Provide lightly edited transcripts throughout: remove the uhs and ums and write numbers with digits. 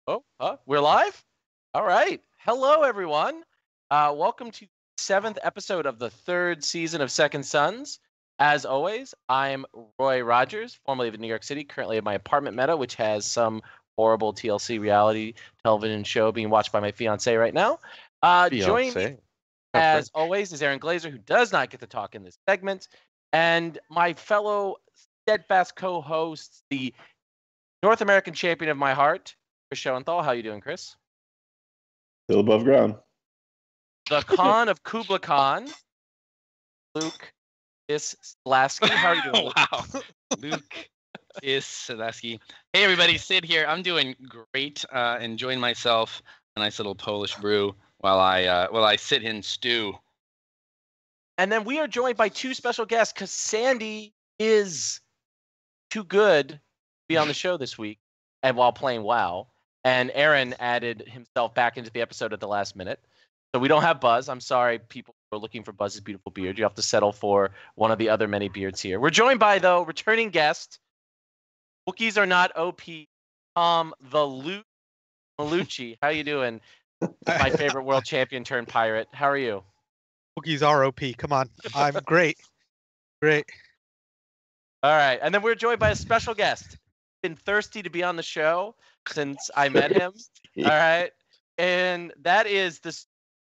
We're live? All right. Hello, everyone. Welcome to the 7th episode of the 3rd season of Second Sons. As always, I'm Roy Rogers, formerly of New York City, currently at my apartment meta, which has some horrible TLC reality television show being watched by my fiance right now. Joining me, as always, is Aaron Glazer, who does not get to talk in this segment, and my fellow steadfast co-hosts, the North American champion of my heart, Chris Schoenthal. How you doing, Chris? Still above ground. The Khan of Kubla Khan, Luke Islasky. How are you doing? Wow. Luke Islasky. Hey, everybody. Sid here. I'm doing great. Enjoying myself. A nice little Polish brew while I sit and stew. And then we are joined by two special guests because Sandy is too good to be on the show this week and while playing WoW. And Aaron added himself back into the episode at the last minute. So we don't have Buzz. I'm sorry, people who are looking for Buzz's beautiful beard. You have to settle for one of the other many beards here. We're joined by, though, returning guest. Wookiees are not OP. The Melucci. How you doing? My favorite world champion turned pirate. How are you? Wookiees are OP. Come on. I'm great. Great. All right. And then we're joined by a special guest. Been thirsty to be on the show since I met him. All right. And that is the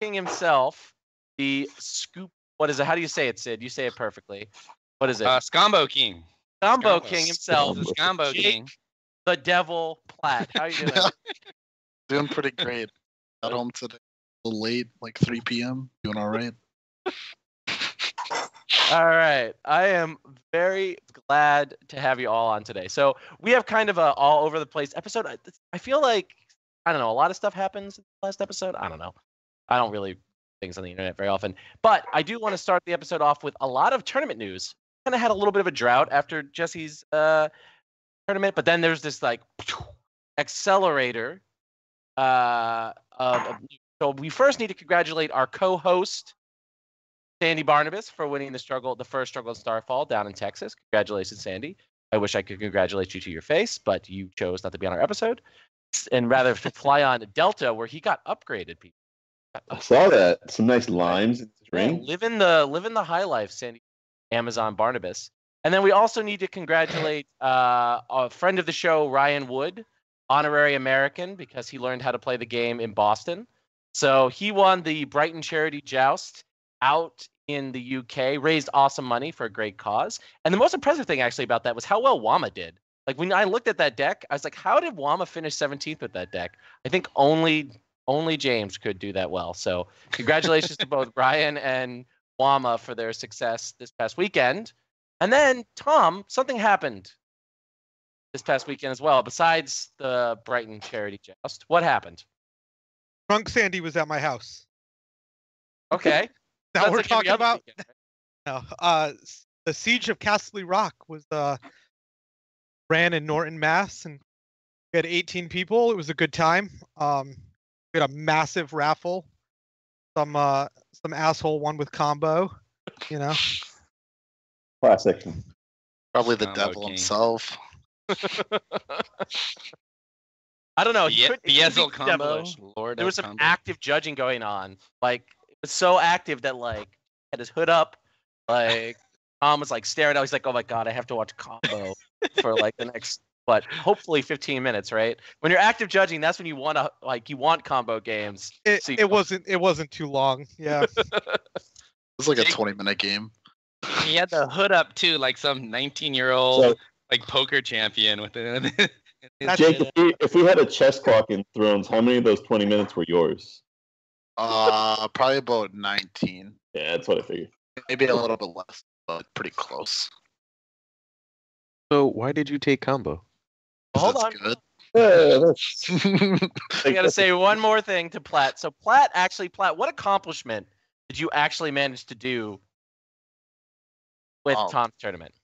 king himself, the scoop. What is it? How do you say it, Sid? You say it perfectly. What is it? Scombo King. Scombo King himself. The Scombo King. The devil Platt. How are you doing? Doing pretty great. Got home today a little late, like 3 p.m. Doing all right. All right. I am very glad to have you all on today. So we have kind of a all over the place episode. I feel like, I don't know, a lot of stuff happens in the last episode. I don't know. I don't really things on the internet very often. But I do want to start the episode off with a lot of tournament news. Kind of had a little bit of a drought after Jesse's tournament. But then there's this like accelerator. So we first need to congratulate our co-host, Sandy Barnabas, for winning the first struggle in Starfall down in Texas. Congratulations, Sandy. I wish I could congratulate you to your face, but you chose not to be on our episode, and rather to fly on Delta, where he got upgraded. People. I saw that. Some nice limes in his ring. Living the high life, Sandy. Amazon Barnabas. And then we also need to congratulate a friend of the show, Ryan Wood, honorary American, because he learned how to play the game in Boston. So he won the Brighton Charity Joust out in the UK, raised awesome money for a great cause. And the most impressive thing actually about that was how well Wama did. Like when I looked at that deck, I was like, how did Wama finish 17th with that deck? I think only James could do that well. So congratulations to both Brian and Wama for their success this past weekend. And then, Tom, something happened this past weekend as well, besides the Brighton Charity Joust. What happened? Drunk Sandy was at my house. Okay. Now Sounds we're like every talking other about weekend, right? no, the Siege of Castle Rock was ran in Norton, Mass, and we had 18 people. It was a good time. We had a massive raffle. Some asshole won with combo, you know. Classic. Probably the Combo devil King. himself. I don't know. Bezel combo. devilish. Lord There of was some combo. active judging going on. Like, it was so active that, like, he had his hood up. Like, Tom was, like, staring out. He's like, oh, my God, I have to watch combo for, like, the next, hopefully 15 minutes, right? When you're active judging, that's when you want to, like, you want combo games. It wasn't too long. Yeah. It was like a 20-minute game. He had the hood up too, like some 19-year-old So, like poker champion with it. Jake, if we had a chess clock in Thrones, how many of those 20 minutes were yours? Probably about 19. Yeah, that's what I figured. Maybe a little bit less, but pretty close. So why did you take combo? Hold That's on. good. Yeah, that's, I got to say one more thing to Platt. So, Platt, what accomplishment did you actually manage to do with Oh. Tom's tournament?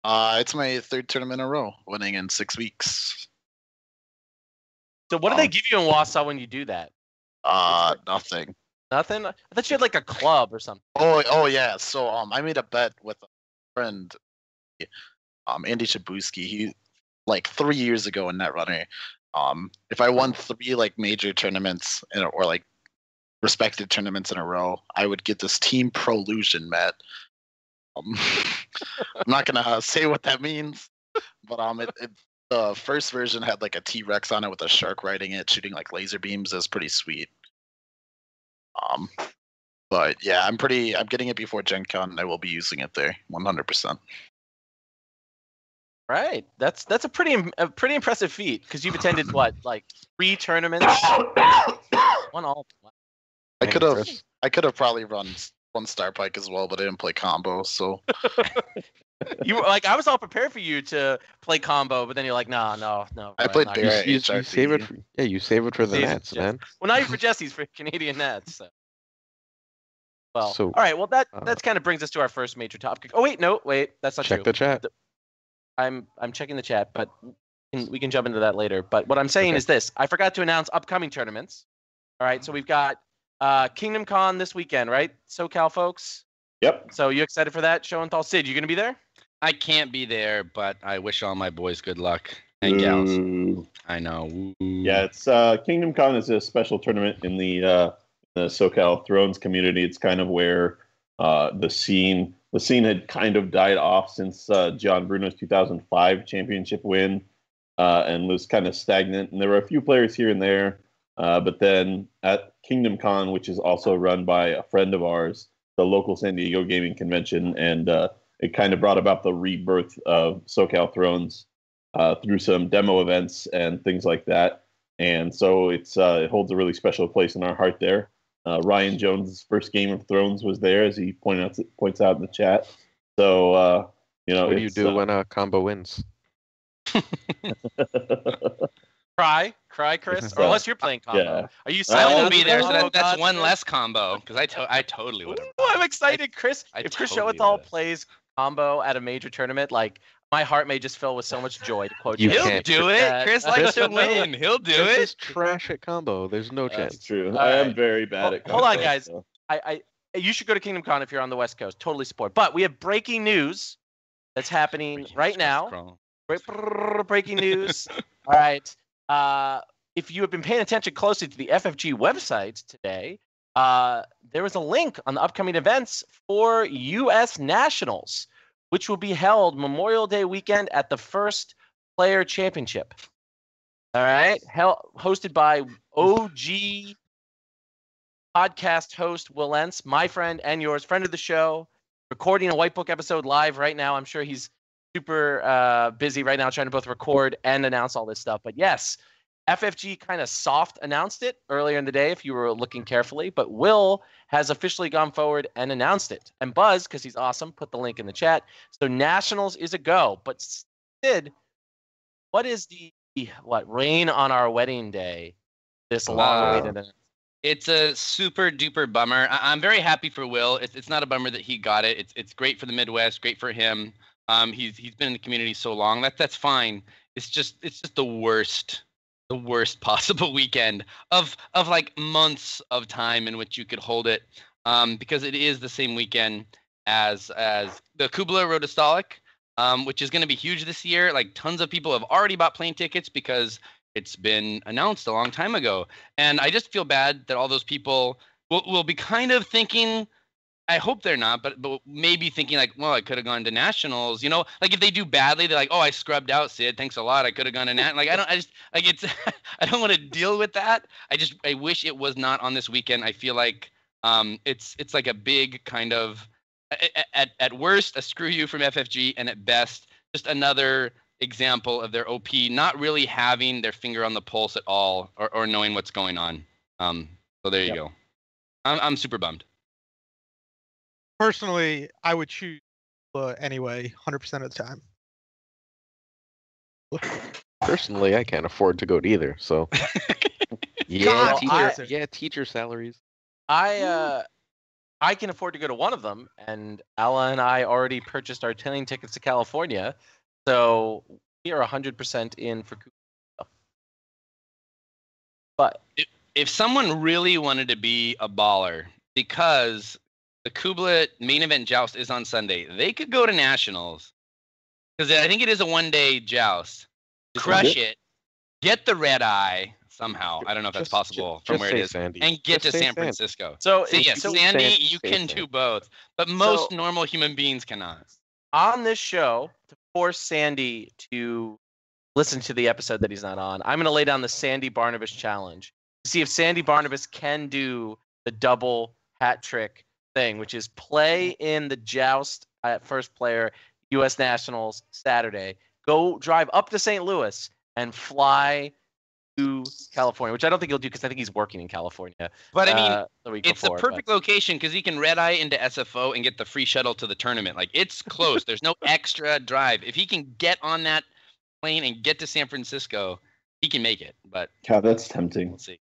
It's my 3rd tournament in a row, winning in 6 weeks. So what do they give you in Wausau when you do that? Nothing. Nothing? I thought you had like a club or something. Oh yeah. So I made a bet with a friend, Andy Shabuski. He like 3 years ago in Netrunner, If I won 3 like major tournaments or like respected tournaments in a row, I would get this Team Prolusion mat. I'm not gonna say what that means, but the first version had like a T-Rex on it with a shark riding it, shooting like laser beams. It was pretty sweet. But yeah, I'm getting it before Gen Con, and I will be using it there 100%. Right. That's a pretty impressive feat because you've attended what, like 3 tournaments? Won all. I could have probably run one Star Pike as well, but I didn't play combo, so You were like, I was all prepared for you to play combo, but then you're like, no. I played Bear You save it. You save it for the Save it, Nats, man. Well, not even for Jesse's, for Canadian Nets. So. Well, So, all right. Well, that kind of brings us to our first major topic. Oh wait, that's not check true. the chat. I'm checking the chat, but we can jump into that later. But what I'm saying is this: I forgot to announce upcoming tournaments. All right, so we've got Kingdom Con this weekend, right? SoCal folks. Yep. So you excited for that? Show and tell. Sid, you gonna be there? I can't be there, but I wish all my boys good luck and gals. Ooh. I know. Ooh. Yeah, it's Kingdom Con is a special tournament in the SoCal Thrones community. It's kind of where the scene had kind of died off since John Bruno's 2005 championship win, and was kind of stagnant. And there were a few players here and there, but then at Kingdom Con, which is also run by a friend of ours, the local San Diego gaming convention, and it kind of brought about the rebirth of SoCal Thrones through some demo events and things like that. And so it holds a really special place in our heart there. Ryan Jones' first Game of Thrones was there, as he points out in the chat. So What do you do when a combo wins? Cry, Chris. Or unless you're playing combo. Yeah. Are you I selling? won't be there, so combo that's gods, one Chris? less combo. Because I totally would have. Ooh, I'm excited, Chris. I If Chris totally Showathal would've. plays combo at a major tournament, like my heart may just fill with so much joy. To quote You Jesse. He'll can't. do it. Chris likes to win. He'll do Chris it. is trash at combo. There's no That's chance. true. All I am right. very bad at Hold on, combo, guys. so. You should go to Kingdom Con if you're on the West Coast. Totally support. But we have breaking news that's happening right now. Breaking news. All right. If you have been paying attention closely to the FFG website today, there was a link on the upcoming events for U.S. Nationals, which will be held Memorial Day weekend at the First Player Championship. All right. Hosted by OG podcast host Will Entz, my friend and yours, friend of the show, recording a White Book episode live right now. I'm sure he's super busy right now trying to both record and announce all this stuff. But yes, FFG kind of soft announced it earlier in the day if you were looking carefully, but Will has officially gone forward and announced it. And Buzz, because he's awesome, put the link in the chat. So Nationals is a go. But Sid, what is the rain on our wedding day? This long-awaited event. It's a super duper bummer. I'm very happy for Will. It's not a bummer that he got it. It's great for the Midwest, great for him. He's been in the community so long. That's fine. It's just the worst possible weekend of like months of time in which you could hold it, because it is the same weekend as the Kubla Rotostolic, which is going to be huge this year. Like tons of people have already bought plane tickets because it's been announced a long time ago. And I just feel bad that all those people will be kind of thinking, I hope they're not, but maybe thinking like, well, I could have gone to Nationals, like if they do badly, they're like, oh, I scrubbed out, Sid, thanks a lot. I could have gone to Like, I don't want to deal with that. I wish it was not on this weekend. I feel like it's like a big kind of, at worst, a screw you from FFG, and at best, just another example of their OP not really having their finger on the pulse at all, or knowing what's going on. So there you go. I'm super bummed. Personally, I would choose anyway, 100% of the time. Personally, I can't afford to go to either. So teacher salaries. I can afford to go to one of them, and Ella and I already purchased our plane tickets to California, so we are 100% in for Cuba. But if someone really wanted to be a baller, because the Kubla main event joust is on Sunday, they could go to Nationals, because I think it is a one-day joust. Crush it, get the red eye somehow. I don't know if that's possible from where it is, Sandy. and get Just to say San Sandy. Francisco. So, Sandy, you say can Sandy. do both, but most So- normal human beings cannot. on this show, to force Sandy to listen to the episode that he's not on, I'm going to lay down the Sandy Barnabas challenge to see if Sandy Barnabas can do the double hat trick thing, which is play in the joust at first player U.S. Nationals Saturday, go drive up to St. Louis and fly to California, which I don't think he'll do because I think he's working in California. But I mean, the week it's before, the perfect location because he can red eye into SFO and get the free shuttle to the tournament. Like, it's close. There's no extra drive. If he can get on that plane and get to San Francisco, he can make it. But God, that's tempting. we'll see.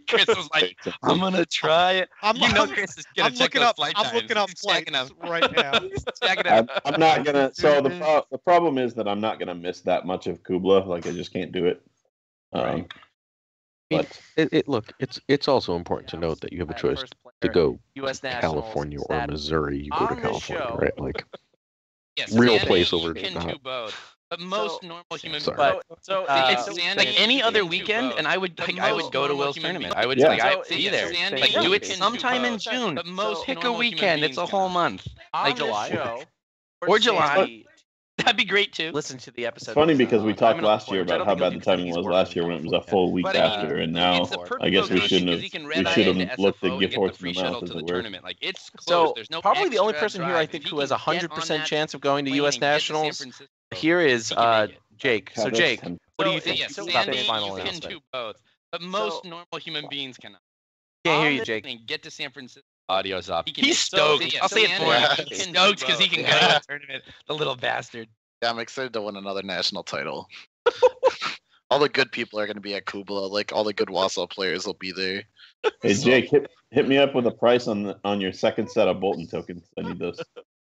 Chris was like, I'm gonna try it. Chris is gonna I'm check looking those up. flight I'm times. looking up He's checking flights them. right now. He's checking I'm, them. I'm not gonna. So the problem is that I'm not gonna miss that much of Kubla. Like I just can't do it. Right. But Look, it's also important to note that you have a at choice first to player, go U.S. to Nationals California or Saturday. Missouri. You go to On this California, show- right? Like, Yes, real Sandy, place you over can not- do both. But most normal human Sorry. beings. But so It's so Sandy, like any other weekend, and I would go to Will's tournament. I would Yeah. like, I'd So be it's there. Sandy, Like, you do it can do sometime in both. June. But most Pick a normal human weekend. It's a beings whole cannot. month. on Like this July. show, Or July. Sandy That'd be great too. listen to the episode. it's funny that he's because we on. talked I'm gonna last year which I about don't how think he'll bad do the 'cause I think timing he's was working last in year when it was a California. full week But I mean, after, and it's now the perfect I guess we location shouldn't 'cause have. he can We red eye should into have looked the SFO gift and horse get the in free the mouth, shuttle as to the it were. tournament. Like, it's close. So There's no probably the only extra person here I drive. think If who he has a can get 100% on chance of going to that U.S. plane and get to San Nationals Francisco, here is he can make it. Jake. God, So that's Jake, tempting. what do you So, think yes, about Sandy, this final you can announcement? do both, but most So- normal human beings cannot. Can't hear On you, this Jake. plane, get to San Francisco. Audio's off. can- He's so- stoked. so I'll say it Sandy, for him. yeah. He's He can stoked because he can go to Yeah. the tournament. The little bastard. Yeah, I'm excited to win another national title. All the good people are going to be at Kubla. Like all the good Wausau players will be there. Hey So- Jake, hit me up with a price on your second set of Bolton tokens. I need those.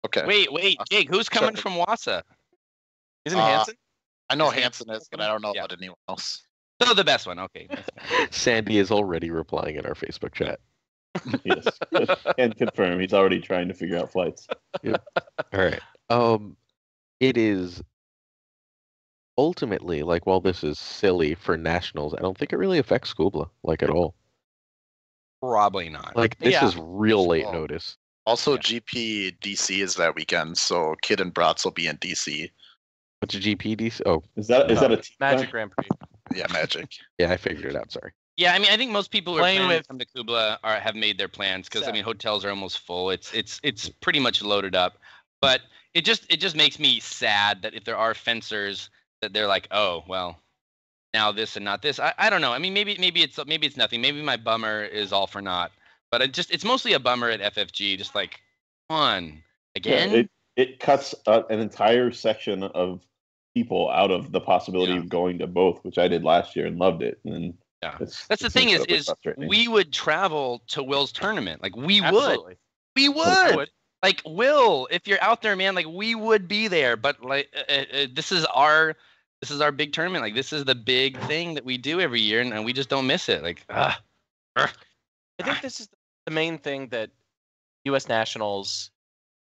Okay. Wait, Jake, who's coming Sure. from Wassa? Isn't Uh, Hanson? I know Is he- Hanson is, but I don't know Yeah. about anyone else. So the best one. Okay. Sandy is already replying in our Facebook chat. Yes, can confirm. He's already trying to figure out flights. All right. It is ultimately like, while this is silly for nationals, I don't think it really affects Kubla like at all. Probably not. Like, this Yeah. is real late Well, notice. Also, Yeah. GP DC is that weekend, so Kid and Bratz will be in DC. What's a GPD? Oh, Is that a team Magic event? Grand Prix. Yeah, Magic. yeah, I figured it out. Sorry. Yeah, I mean, I think most people who are Playing planning with- to come to Kubla have made their plans because I Set. mean, hotels are almost full. It's pretty much loaded up. But it just makes me sad that if there are fencers that they're like, oh well, now this and not this. I don't know. I mean, maybe it's nothing. Maybe my bummer is all for naught. But it's mostly a bummer at FFG. Just like, come on, again. Yeah, it cuts an entire section of people out of the possibility Yeah. of going to both, which I did last year and loved it. And Yeah. it's That's the it's thing incredibly is frustrating. we would travel to Will's tournament. Like we would. Absolutely. We I would. would. Like Will, if you're out there, man, like we would be there. But like this is our big tournament. Like this is the big thing that we do every year, and we just don't miss it. Like, I think this is the main thing that U.S. Nationals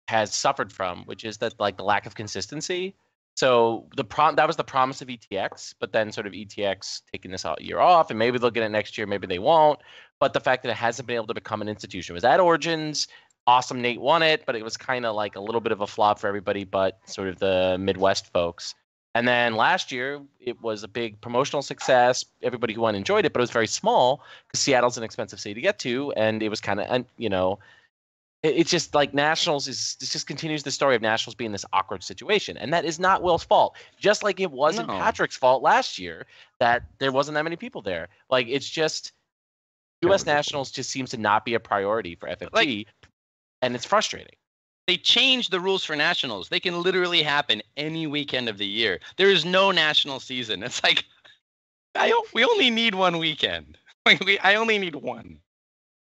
has suffered from, which is that like the lack of consistency. So that was the promise of ETX, but then sort of ETX taking this year off, and maybe they'll get it next year, maybe they won't. But the fact that it hasn't been able to become an institution. It was at Origins. Awesome, Nate won it, but it was kind of like a little bit of a flop for everybody but sort of the Midwest folks. And then last year, it was a big promotional success. Everybody who won enjoyed it, but it was very small because Seattle's an expensive city to get to, and it was kind of, it's just like Nationals this just continues the story of Nationals being this awkward situation, and that is not Will's fault. Just like it wasn't No. Patrick's fault last year that there wasn't that many people there. Like it's just U.S. Nationals just seems to not be a priority for FFG, and it's frustrating. they changed the rules for nationals. They can literally happen any weekend of the year. There is no national season. It's like we only need one weekend. I only need one.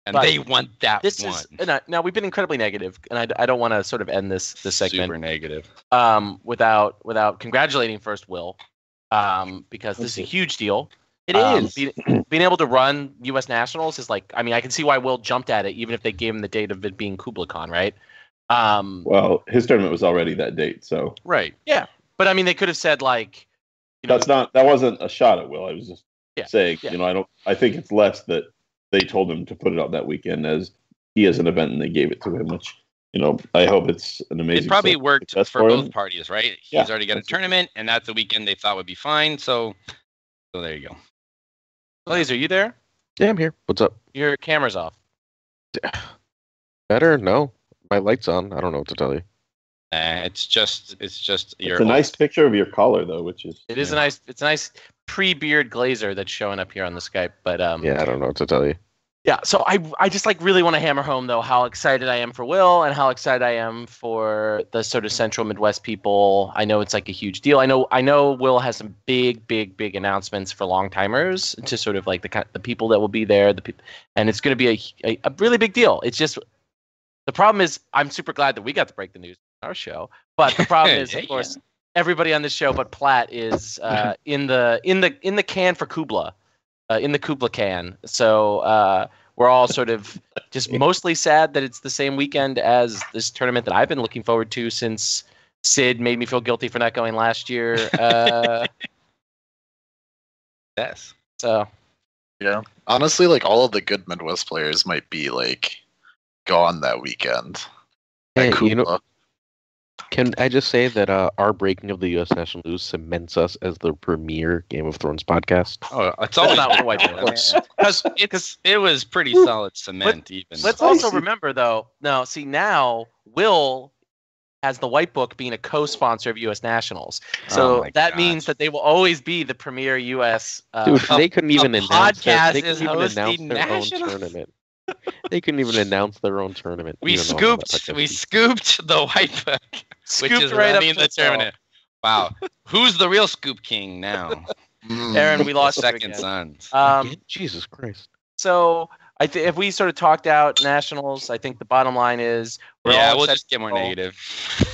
And But they want that This one. is now we've been incredibly negative, and I don't want to sort of end this segment Super negative. without congratulating first Will, because this is a huge deal. It is. Being able to run U.S. Nationals is like, I mean, I can see why Will jumped at it, even if they gave him the date of it being KublaCon, right? Well, his tournament was already that date, so Right. But I mean, they could have said like, that wasn't a shot at Will. I was just saying, yeah. I think it's less that they told him to put it on that weekend as he has an event and they gave it to him, which, I hope it's an amazing. It probably worked for both parties, right? He's already got a tournament, and that's a weekend they thought would be fine. So there you go. Blaze, are you there? Yeah, I'm here. What's up? Your camera's off. Better? No. My light's on. I don't know what to tell you. It's just It's a nice picture of your collar, though, which is. It is a nice pre-beard glazer that's showing up here on the Skype. But yeah, I don't know what to tell you. Yeah, so I just really want to hammer home though how excited I am for Will and how excited I am for the sort of Central Midwest people. I know it's a huge deal. I know Will has some big announcements for long timers to sort of the people that will be there, and it's going to be a really big deal. It's just the problem is I'm super glad that we got to break the news on our show, but the problem is of course everybody on this show but Platt is in the can for Kubla. In the Kubla can. So we're all sort of just mostly sad that it's the same weekend as this tournament that I've been looking forward to since Sid made me feel guilty for not going last year. Yes. So. Yeah. Honestly, all of the good Midwest players might be gone that weekend. Hey, can I just say that our breaking of the U.S. national news cements us as the premier Game of Thrones podcast? Oh, it's all not what I because it was pretty solid cement. Let's also remember though. No, see now Will has the White Book being a co-sponsor of U.S. Nationals, so that means that they will always be the premier U.S. Dude, they couldn't even announce their own tournament. They couldn't even announce their own tournament. We scooped the White Book, which is right running the tournament. Wow, who's the real scoop king now? Aaron, we lost second sons. Jesus Christ. So if we sort of talked out nationals, I think the bottom line is we'll just get more negative.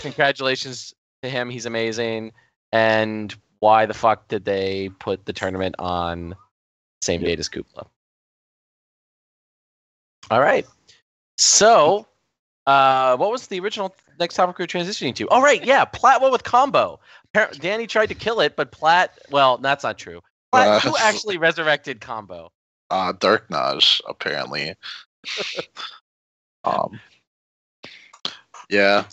Congratulations to him, he's amazing. And why the fuck did they put the tournament on the same date as Kubla? All right. So, what was the original next topic we were transitioning to? Oh, right. Yeah. Platt went with combo. Danny tried to kill it, but Platt, well, that's not true. Platt, who actually resurrected combo? Dark Naj, apparently. Yeah.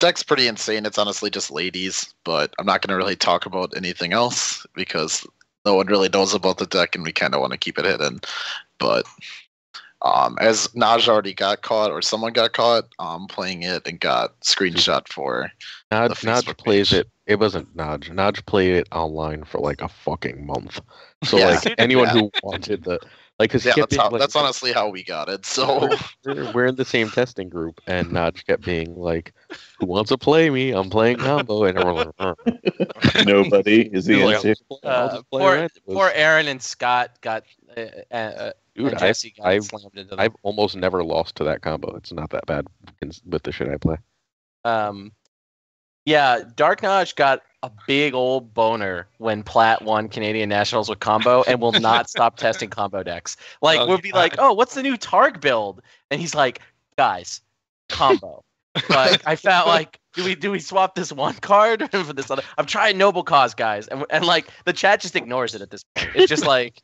Deck's pretty insane. It's honestly just ladies, but I'm not going to really talk about anything else because no one really knows about the deck, and we kind of want to keep it hidden. But as Naj already got caught, or someone got caught playing it and got screenshot for Naj plays it. It wasn't Naj. Naj played it online for a fucking month. So anyone who wanted the that's honestly how we got it. So we're in the same testing group, and Naj kept being like, "Who wants to play me? I'm playing combo," and everyone like, nobody is the answer. Poor Aaron and Scott got. Dude, I've almost never lost to that combo. It's not that bad with the shit I play. Yeah, Dark Naj got a big old boner when Platt won Canadian Nationals with combo and will not stop testing combo decks. We'll be like, oh, what's the new Targ build? And he's like, guys, combo. I found do we swap this one card for this other? I'm trying Noble Cause, guys. And the chat just ignores it at this point. It's just like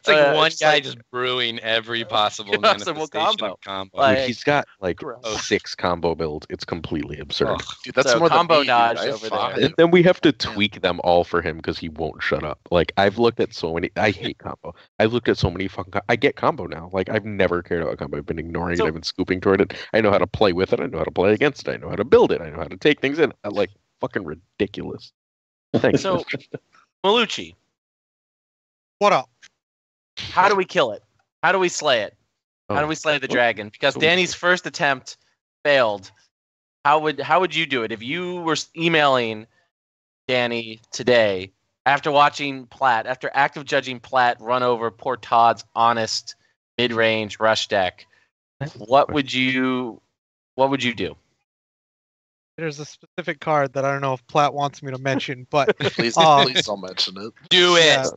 it's one guy just brewing every possible manifestation of combo. Dude, he's got 6 combo builds. It's completely absurd. Dude, that's more combo than dodge over there. And then we have to tweak them all for him because he won't shut up. I've looked at so many. I hate combo. I've looked at so many fucking. I get combo now. I've never cared about combo. I've been ignoring it. I've been scooping toward it. I know how to play with it. I know how to play against it. I know how to build it. I know how to take things in. Fucking ridiculous. Thanks. So, Melucci, what up? How do we kill it? How do we slay it? How do we slay the dragon? Because Danny's first attempt failed. How would you do it if you were emailing Danny today after watching Platt, after active judging Platt run over poor Todd's honest mid-range rush deck? What would you do? There's a specific card that I don't know if Platt wants me to mention, but please don't mention it. Do it.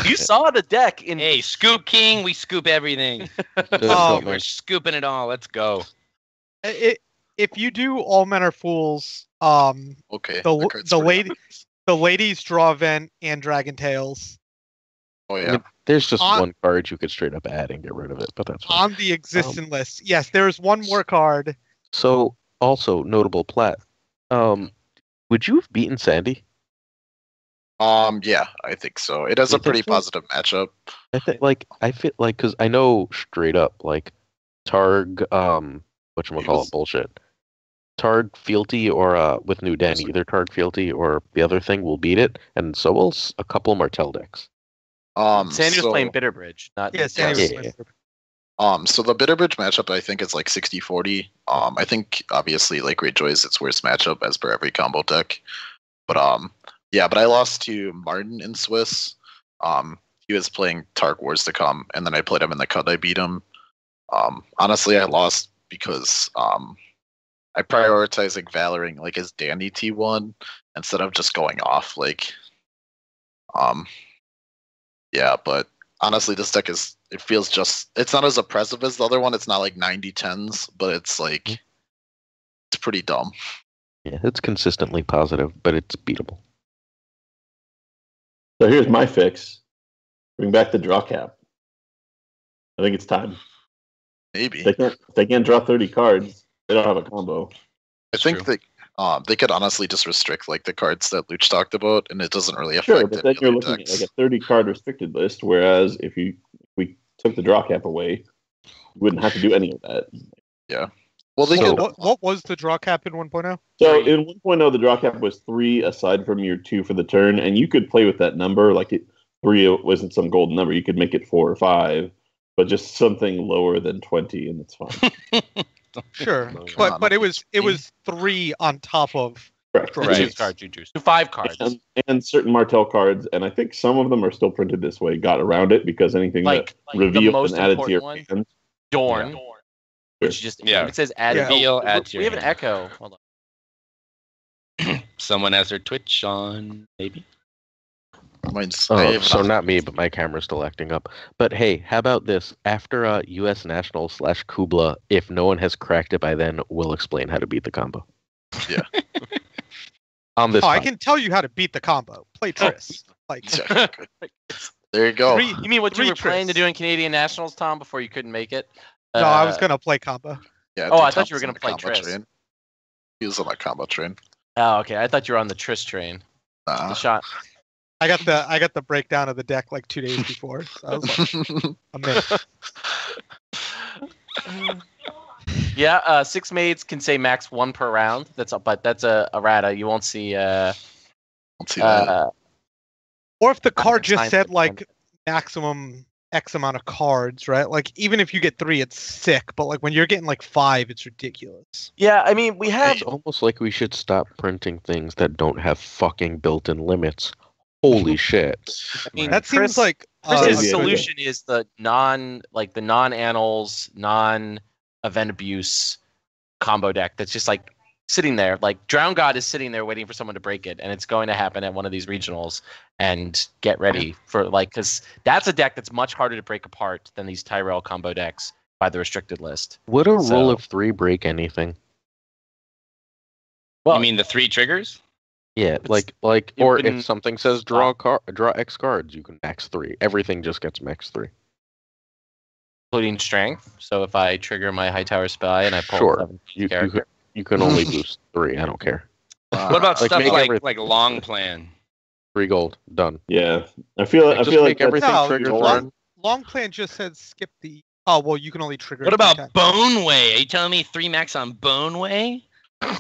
You saw the deck in. Hey, Scoop King, we scoop everything. We're scooping it all. Let's go. If you do All Men Are Fools, okay. The the ladies draw event and Dragon Tales Oh I yeah. mean, there's just On- one card you could straight up add and get rid of it, but that's fine. on the existing list. Yes, there's one more card. So, also notable Platt. Would you have beaten Sandy? Yeah, I think so. It has You a pretty think so? positive matchup. I feel like because I know straight up like Targ whatchamacallit bullshit. Targ Fealty or with New Den, either Targ Fealty or the other thing will beat it, and so will a couple Martell decks. Sandy was so, playing Bitterbridge, not Yes, Sandy was Yeah. playing. So the Bitterbridge matchup, I think, is like 60-40. I think obviously like Greyjoy is its worst matchup as per every combo deck. But yeah, but I lost to Martin in Swiss. He was playing Tark Wars to Come, and then I played him in the cut. I beat him. Honestly, I lost because I prioritized like Valoring like his Danny T1 instead of just going off like yeah, but honestly this deck is it feels just it's not as oppressive as the other one. It's not like 90-10s, but it's like it's pretty dumb. Yeah, it's consistently positive, but it's beatable. So here's my fix. Bring back the draw cap. I think it's time. Maybe. If they can't draw 30 cards, they don't have a combo. I think they could honestly just restrict like the cards that Luch talked about, and it doesn't really affect Sure, but then any you're other looking at decks. like a 30 card restricted list, whereas if we took the draw cap away, you wouldn't have to do any of that. Well, they So- could. What was the draw cap in 1.0? So Three. in 1.0, the draw cap was 3 aside from your 2 for the turn, and you could play with that number. Like 3 wasn't some golden number. You could make it 4 or 5, but just something lower than 20, and it's fine. Sure, Come on, but it was 3 on top of. Correct. Two Right. cards you drew. 5 cards. And certain Martell cards, and I think some of them are still printed this way, got around it because anything Like that the revealed most and added to important your one, hand. Dorn, which just Yeah. it says add Yeah. Reveal, oh, add to we your have an hand. echo. Hold on. Someone has their Twitch on, maybe. Mine's, I Oh, have so not- not me, but my camera's still acting up. But hey, how about this? After U.S. Nationals / Kubla, if no one has cracked it by then, we'll explain how to beat the combo. Yeah. On this Oh, I pod. can tell you how to beat the combo. Play Triss. Like Yeah, good. There you go. three. You mean what you 3 were planning to Triss. do in Canadian Nationals, Tom, before you couldn't make it? No, I was gonna play combo. Yeah, Oh, dude, I thought Tom you were was gonna on the play combo Triss. train. He was on the combo train. Oh, okay. I thought you were on the Triss train. Nah. The shot. I got the breakdown of the deck like 2 days before. So I was like, I'm in. Yeah, 6 maids can say max 1 per round. But that's a errata. You won't see. Let's see that. Or if the Not card even just sign said for like maximum X amount of cards, right? Like even if you get 3, it's sick. But like when you're getting like 5, it's ridiculous. Yeah, I mean we have. It's almost like we should stop printing things that don't have fucking built-in limits. Holy shit. I mean, That seems like Chris's yeah. solution is the non-annals, non-event abuse combo deck that's just like sitting there. Like Drown God is sitting there waiting for someone to break it, and it's going to happen at one of these regionals. And get ready for because that's a deck that's much harder to break apart than these Tyrell combo decks by the restricted list. Would a So- roll of 3 break anything? Well, You mean the 3 triggers? Yeah, It's- like, you or wouldn't if something says draw X cards, you can max 3. Everything just gets max 3. including strength. So if I trigger my Hightower Spy and I pull Sure. 7 You character, you can only boost 3. I don't care. What about Like, stuff make like everything- long plan? 3 gold, done. Yeah, I feel Like, I just feel make like everything No, trigger long- 3. Long plan just said skip the. Oh well, you can only trigger. What it 3 about times. Boneway? Are you telling me 3 max on Boneway?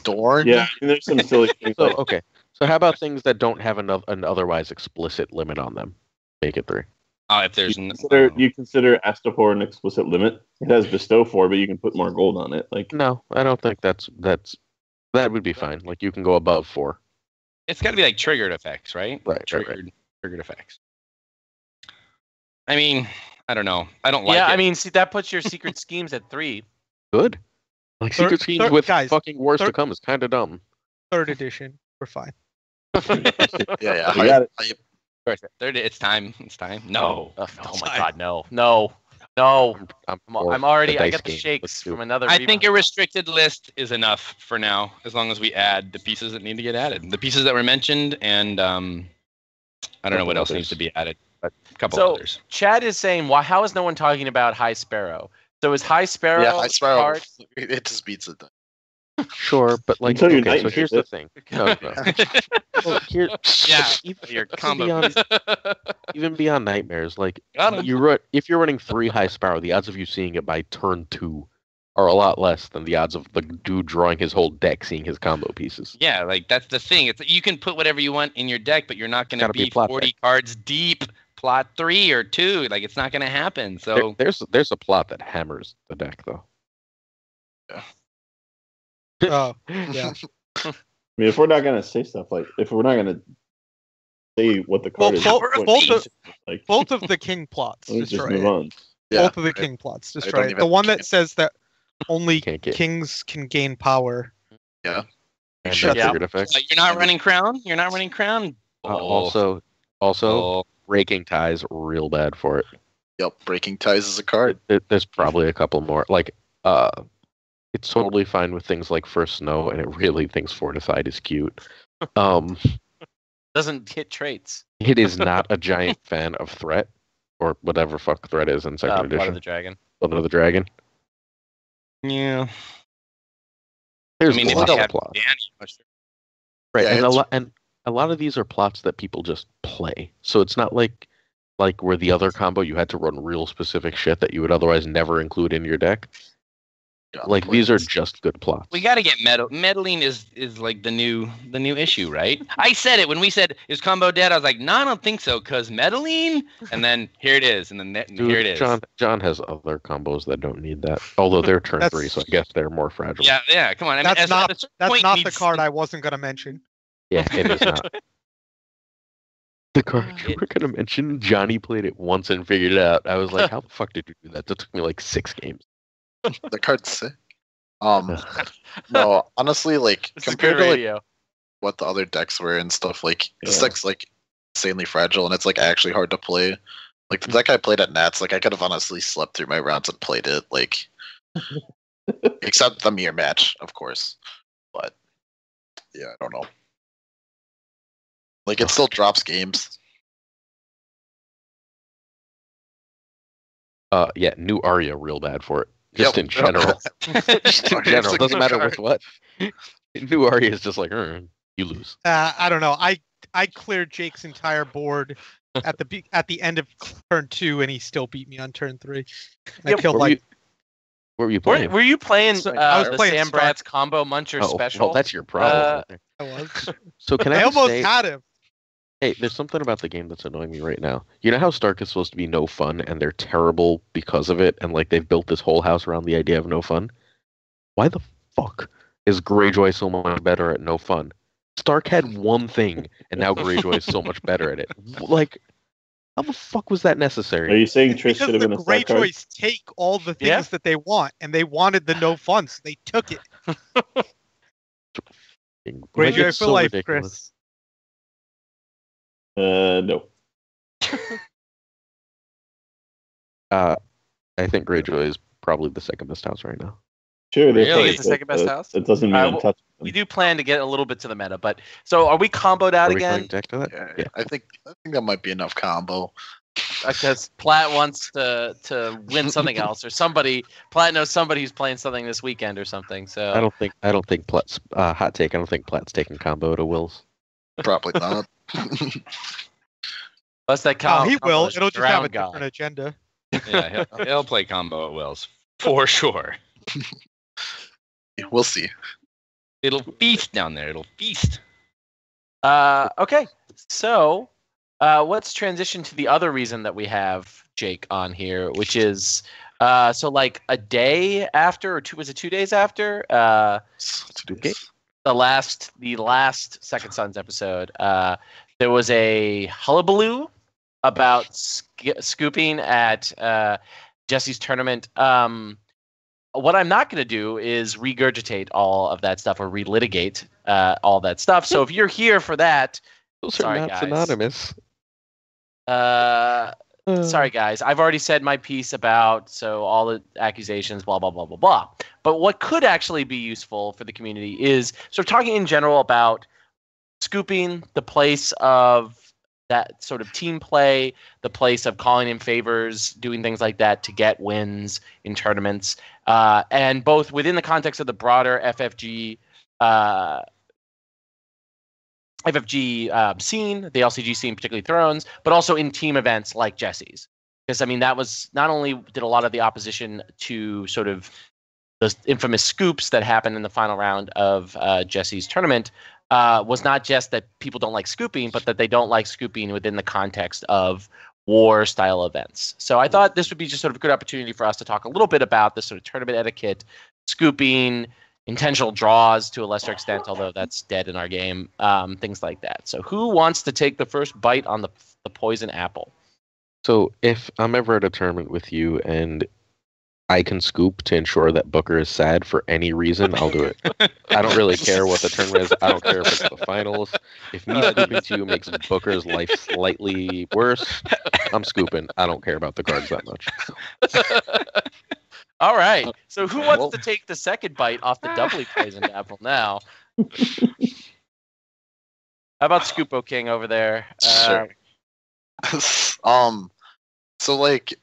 Dorn? Yeah, I mean, there's some silly things So like okay. So how about things that don't have an otherwise explicit limit on them? Make it 3. Oh, if there's no. you consider Astapor an explicit limit. It has bestow 4, but you can put more gold on it. Like No, I don't think that would be fine. Like you can go above 4. It's got to be like triggered effects, right? Right, right. Triggered effects. I mean, I don't know. I don't like yeah, it. I mean, see that puts your secret schemes at 3. Good. Like Third- secret schemes third- with guys, fucking wars to third- come is kind of dumb. 3rd edition. We're fine. Yeah. You got it. Of course, it's time. It's time. No. Oh my god, no. No, I'm I'm already. the I dice got the game. shakes Let's do from it. another. I think a rebound. restricted list is enough for now, as long as we add the pieces that need to get added. The pieces that were mentioned, and I don't know what else needs to be added, but a couple So others. Chad is saying, "Why? How is no one talking about High Sparrow? So is High Sparrow? Yeah, High Sparrow. part- It just beats it. Sure, but like, Until your okay, so nightmares here's the hit. thing. No. Well, here, Yeah, even, your even combo. beyond, even beyond nightmares, like Got him. if you're running 3 High Sparrow, the odds of you seeing it by turn 2 are a lot less than the odds of the dude drawing his whole deck seeing his combo pieces. Yeah, like that's the thing. It's you can put whatever you want in your deck, but you're not going to Gotta be be plot 40 cards deep. Plot 3 or 2, like it's not going to happen. So There's a plot that hammers the deck though. Oh, yeah. I mean, if we're not gonna say stuff like, if we're not gonna say what the card is, Well, what both it is, of- like, Both of the king plots let's just destroy move it. on. Yeah, Both of the right. king plots don't destroy it. even The one care. that says that only Can't get. kings can gain power. And Shut the up. triggered effect. you're not running crown. You're not running crown. Also, raking ties real bad for it. Yep, Breaking Ties is a card. There's probably a couple more. Like, it's totally fine with things like First Snow, and it really thinks Fortified is cute. Doesn't hit traits. It is not a giant fan of Threat, or whatever fuck Threat is in second Blood of edition. the Dragon. Blood of the Dragon. Yeah. There's I mean, a if lot you of have plots. Danny, Right, Yeah, and a lot of these are plots that people just play. So it's not like where the other combo you had to run real specific shit that you would otherwise never include in your deck. Like these are just good plots. we got to get meddling is like the new issue, right? I said it when we said is combo dead. I was like, no, I don't think so, cause meddling, and then here it is, and then Dude, here it is. John has other combos that don't need that. Although they're turn That's- 3, so I guess they're more fragile. Yeah. Come on. I mean, That's at not a certain that's point not the needs- card I wasn't gonna mention. Yeah, it is not. The card you It- were gonna mention, Johnny played it once and figured it out. I was like, how the fuck did you do that? That took me like 6 games. The card's sick. No, honestly, like This is compared good to like radio. what the other decks were and stuff, like this Yeah. deck's like insanely fragile and it's like actually hard to play. Like the deck I played at Nats, like I could have honestly slept through my rounds and played it, like except the mirror match, of course. But yeah, I don't know. Like it still drops games. Yeah, new Arya real bad for it. Just Yep. in general. Just in Arya's general. a Doesn't good matter card. with what. New Arya is just like, you lose. I don't know. I cleared Jake's entire board at the end of turn 2, and he still beat me on turn 3. I Yeah, killed What were you playing? Were you playing I was the playing Sam Stark. Brad's combo muncher Oh, special? well, that's your problem. right there. I was. So can I I just almost say, had him. hey, there's something about the game that's annoying me right now. You know how Stark is supposed to be no fun, and they're terrible because of it, and like they've built this whole house around the idea of no fun? Why the fuck is Greyjoy so much better at no fun? Stark had one thing, and now Greyjoy is so much better at it. Like, how the fuck was that Are necessary? you saying It's Trish because should have the been a star card? Greyjoys take all the things Yeah. that they want, and they wanted the no fun, so they took it. Like, Greyjoy it's for so life, ridiculous. Chris. No. I think Greyjoy is probably the second best house right now. Sure, Really? there's It's the second best house? It doesn't mean Well, untouchable. We do plan to get a little bit to the meta, but so are we comboed out Are we again? going deck to that? Yeah, I think that might be enough combo. Because Platt wants to win something else, or somebody Platt knows somebody who's playing something this weekend or something. So I don't think Platt's hot take. I don't think Platt's taking combo to Will's. Probably not. unless that Oh, he will. combo's It'll just have a drown different guy. agenda. Yeah, he'll play combo at Wells for sure. We'll see. It'll feast down there. It'll feast. Okay, so let's transition to the other reason that we have Jake on here, which is so like a day after, or was it 2 days after Okay. the last Second Sons episode, there was a hullabaloo about scooping at Jesse's tournament. What I'm not going to do is regurgitate all of that stuff or relitigate all that stuff. So if you're here for that, Those Sorry, are not guys. synonymous. uh, sorry guys, I've already said my piece about all the accusations, blah blah blah blah blah. But what could actually be useful for the community is sort of talking in general about scooping, the place of that sort of team play, the place of calling in favors, doing things like that to get wins in tournaments, and both within the context of the broader FFG scene, the LCG scene, particularly Thrones, but also in team events like Jesse's. Because, I mean, that was not only did a lot of the opposition to sort of the infamous scoops that happened in the final round of Jesse's tournament was not just that people don't like scooping, but that they don't like scooping within the context of war-style events. So I thought this would be just sort of a good opportunity for us to talk a little bit about this sort of tournament etiquette, scooping, intentional draws to a lesser extent, although that's dead in our game, things like that. So who wants to take the first bite on the poison apple? So if I'm ever at a tournament with you and I can scoop to ensure that Booker is sad for any reason, I'll do it. I don't really care what the tournament is. I don't care if it's the finals. If me scooping to you makes Booker's life slightly worse, I'm scooping. I don't care about the cards that much. All right. So who wants to take the second bite off the doubly poisoned apple now? How about Scoopo King over there? Sure. So like,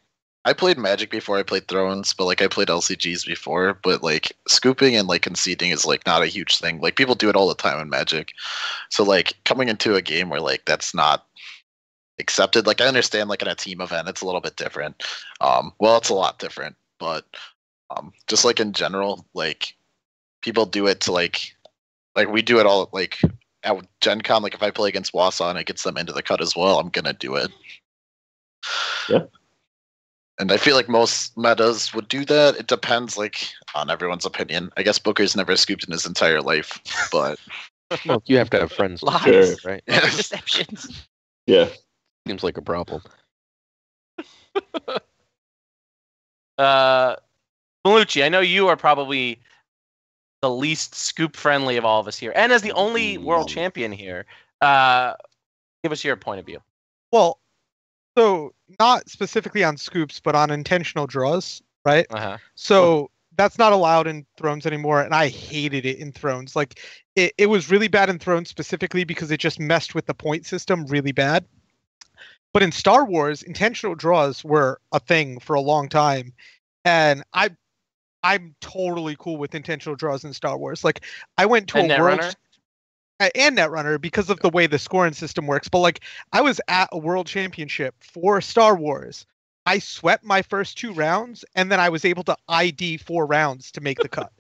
I played Magic before I played Thrones, but like I played LCGs before. But like scooping and like conceding is like not a huge thing. Like people do it all the time in Magic. So like coming into a game where like that's not accepted. Like I understand like in a team event it's a little bit different. Well, it's a lot different. But just like in general, like people do it to like we do it all like at Gen Con. Like if I play against Wausau and it gets them into the cut as well, I'm gonna do it. Yeah. And I feel like most metas would do that. It depends like on everyone's opinion. I guess Booker's never scooped in his entire life, but well, you have to have friends. Lies, right? Deceptions. Yeah. Seems like a problem. Melucci, I know you are probably the least scoop friendly of all of us here, and as the only world champion here, give us your point of view. Well, so not specifically on scoops, but on intentional draws, right? So that's not allowed in Thrones anymore, and I hated it in Thrones. Like it was really bad in Thrones specifically because it just messed with the point system really bad. But in Star Wars, intentional draws were a thing for a long time, and I'm totally cool with intentional draws in Star Wars. Like I went to a world and Netrunner because of the way the scoring system works. But like I was at a world championship for Star Wars. I swept my first 2 rounds, and then I was able to ID 4 rounds to make the cut.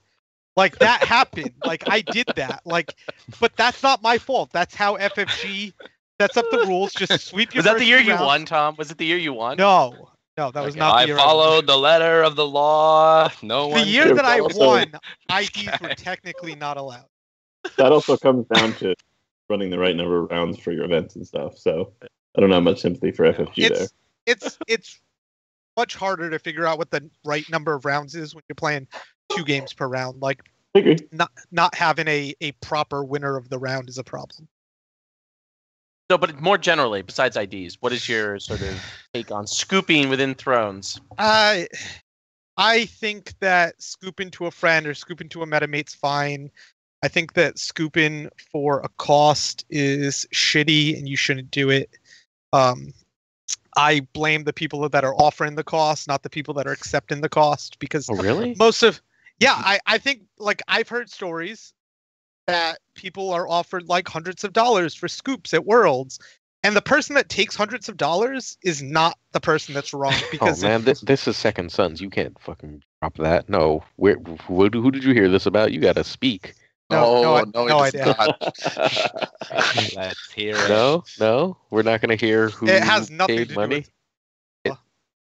Like that happened. Like I did that. Like, but that's not my fault. That's how FFG sets up the rules. Just sweep your. Was that the year you rounds. won, Tom? Was it the year you won? No, that was not the year. I followed the letter of the law. No one. The year that I won, IDs were technically not allowed. That also comes down to running the right number of rounds for your events and stuff. So I don't have much sympathy for FFG there. It's much harder to figure out what the right number of rounds is when you're playing 2 games per round. Like, I agree. Not having a proper winner of the round is a problem. So, but more generally, besides IDs, what is your sort of take on scooping within Thrones? I think that scooping to a friend or scooping to a metamate's fine. I think that scooping for a cost is shitty and you shouldn't do it. I blame the people that are offering the cost, not the people that are accepting the cost, because really? I think like I've heard stories that people are offered like hundreds of dollars for scoops at Worlds, and the person that takes hundreds of dollars is not the person that's wrong. Because oh man, this is Second Sons. You can't fucking drop that. No, who did you hear this about? You got to speak. No idea. Let's hear it. No, we're not going to hear who it has nothing paid to money. do with.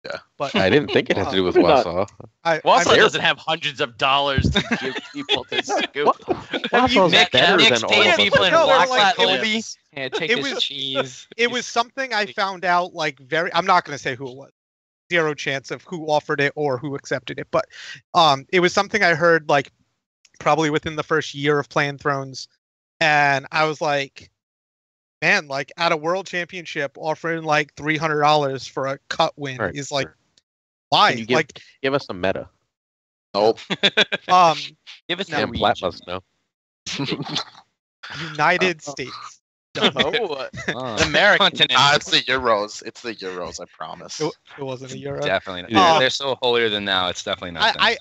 Yeah, but I didn't think it had to do with Wausau. Wausau doesn't have hundreds of dollars to give people to scoop. Wausau's better Nick's than all paying of people in No, black like, clips. And take it his was- cheese. it was something I found out like I'm not going to say who it was. 0 chance of who offered it or who accepted it, but it was something I heard like probably within the first year of playing Thrones, and I was like, man, like at a world championship, offering like $300 for a cut win Alright, is like, sure. why? Can you give us a meta? Nope. Um, Give us Damn, a Platt region. must know. United States. Oh, Oh, American. continent. It's the Euros. It's the Euros. I promise. It wasn't a euro. Definitely not. Yeah. They're so holier than thou. It's definitely not. I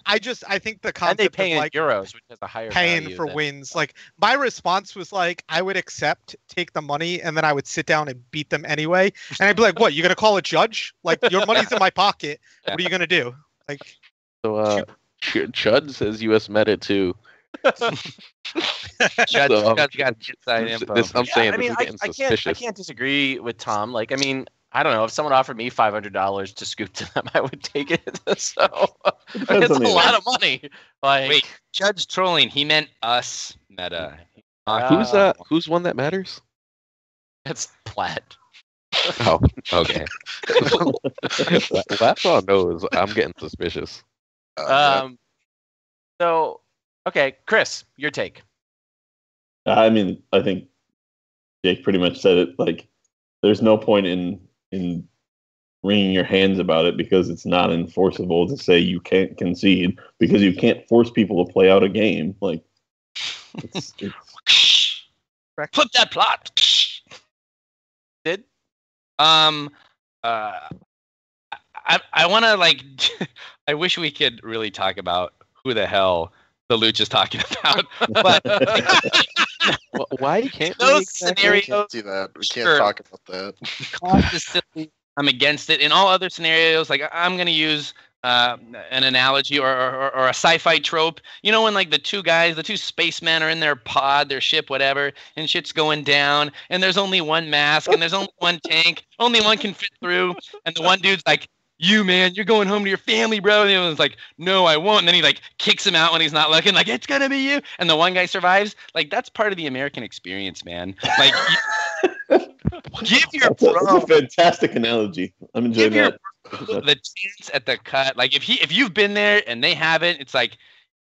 think the And they concept pay of in like euros, which has a higher paying value for than- wins, like my response was like I would accept, take the money, and then I would sit down and beat them anyway. And I'd be like, "What? You gonna call a judge? Like your money's in my pocket. What are you gonna do?" Like, So, Chud says US meta too. Chud's got inside info. I'm saying I mean, this is getting I suspicious. can't disagree with Tom. Like, I mean, I don't know if someone offered me $500 to scoop to them, I would take it. So Depends it's on a the lot event. of money. Like, Wait, Chud's trolling. He meant us meta. Who's one that matters? it's Platt. Oh, okay. That's all knows. I'm getting suspicious. So okay, Chris, your take. I mean, I think Jake pretty much said it. Like, there's no point in wringing your hands about it because it's not enforceable to say you can't concede because you can't force people to play out a game. Like, it's Flip that plot. Did I want to like. I wish we could really talk about who the hell the Luch is talking about, but Why can't we those exactly? We scenarios. can't do that. We can't Sure. talk about that. Cost is silly. I'm against it. In all other scenarios, like I'm gonna use an analogy or a sci-fi trope. You know, when like the two spacemen are in their pod, their ship, whatever, and shit's going down, and there's only one mask, and there's only one tank, only one can fit through, and the one dude's like, "You man, you're going home to your family, bro." And the other one's like, "No, I won't." And then he like kicks him out when he's not looking, like, "It's gonna be you." And the one guy survives. Like that's part of the American experience, man. Like. Give your that's a bro fantastic analogy. I'm enjoying Give your that. the chance at the cut. Like if you've been there and they haven't, it's like,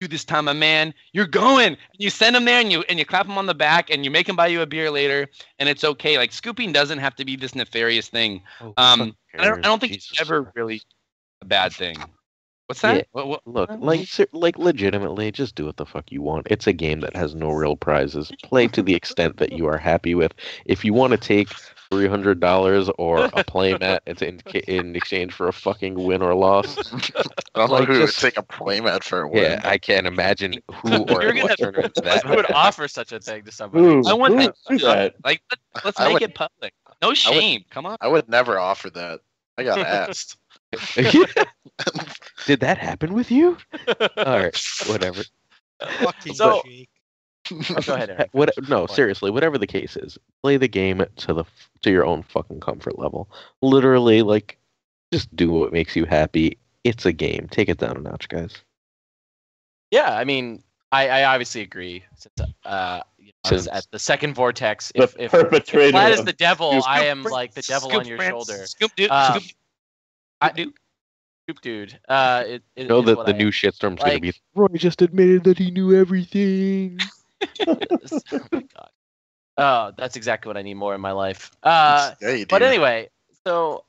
"You this time, my man, you're going." And you send them there and you clap them on the back and you make them buy you a beer later, and it's okay. Like scooping doesn't have to be this nefarious thing. And I don't think it's ever really a bad thing. What's that? Yeah. Look, like legitimately, just do what the fuck you want. It's a game that has no real prizes. Play to the extent that you are happy with. If you want to take $300 or a playmat, it's in exchange for a fucking win or loss. I don't know Like, who would just- take a playmat for a win. Yeah, I can't imagine who or You're gonna- what tournament that. Who would offer such a thing to somebody? Ooh, I want ooh, that. do that. Like let's I make would- it public. No shame. Come on. I would never offer that. I got asked. Did that happen with you? All right, whatever. fucking So- Jake. Oh, go ahead, Eric. No, seriously, whatever the case is, play the game to your own fucking comfort level. Literally, like, just do what makes you happy. It's a game. Take it down a notch, guys. Yeah, I mean, I obviously agree. Since I was at the second vortex. The If perpetrator Platt is of- the devil, Scoop I am like the devil on your Prince, shoulder. Scoop dude. Um, Scoop dude. Scoop dude. It Know is that what the I new am. shitstorm's Like- gonna be Roy just admitted that he knew everything. Oh my god. Oh, that's exactly what I need more in my life. Yeah, you But do. anyway, so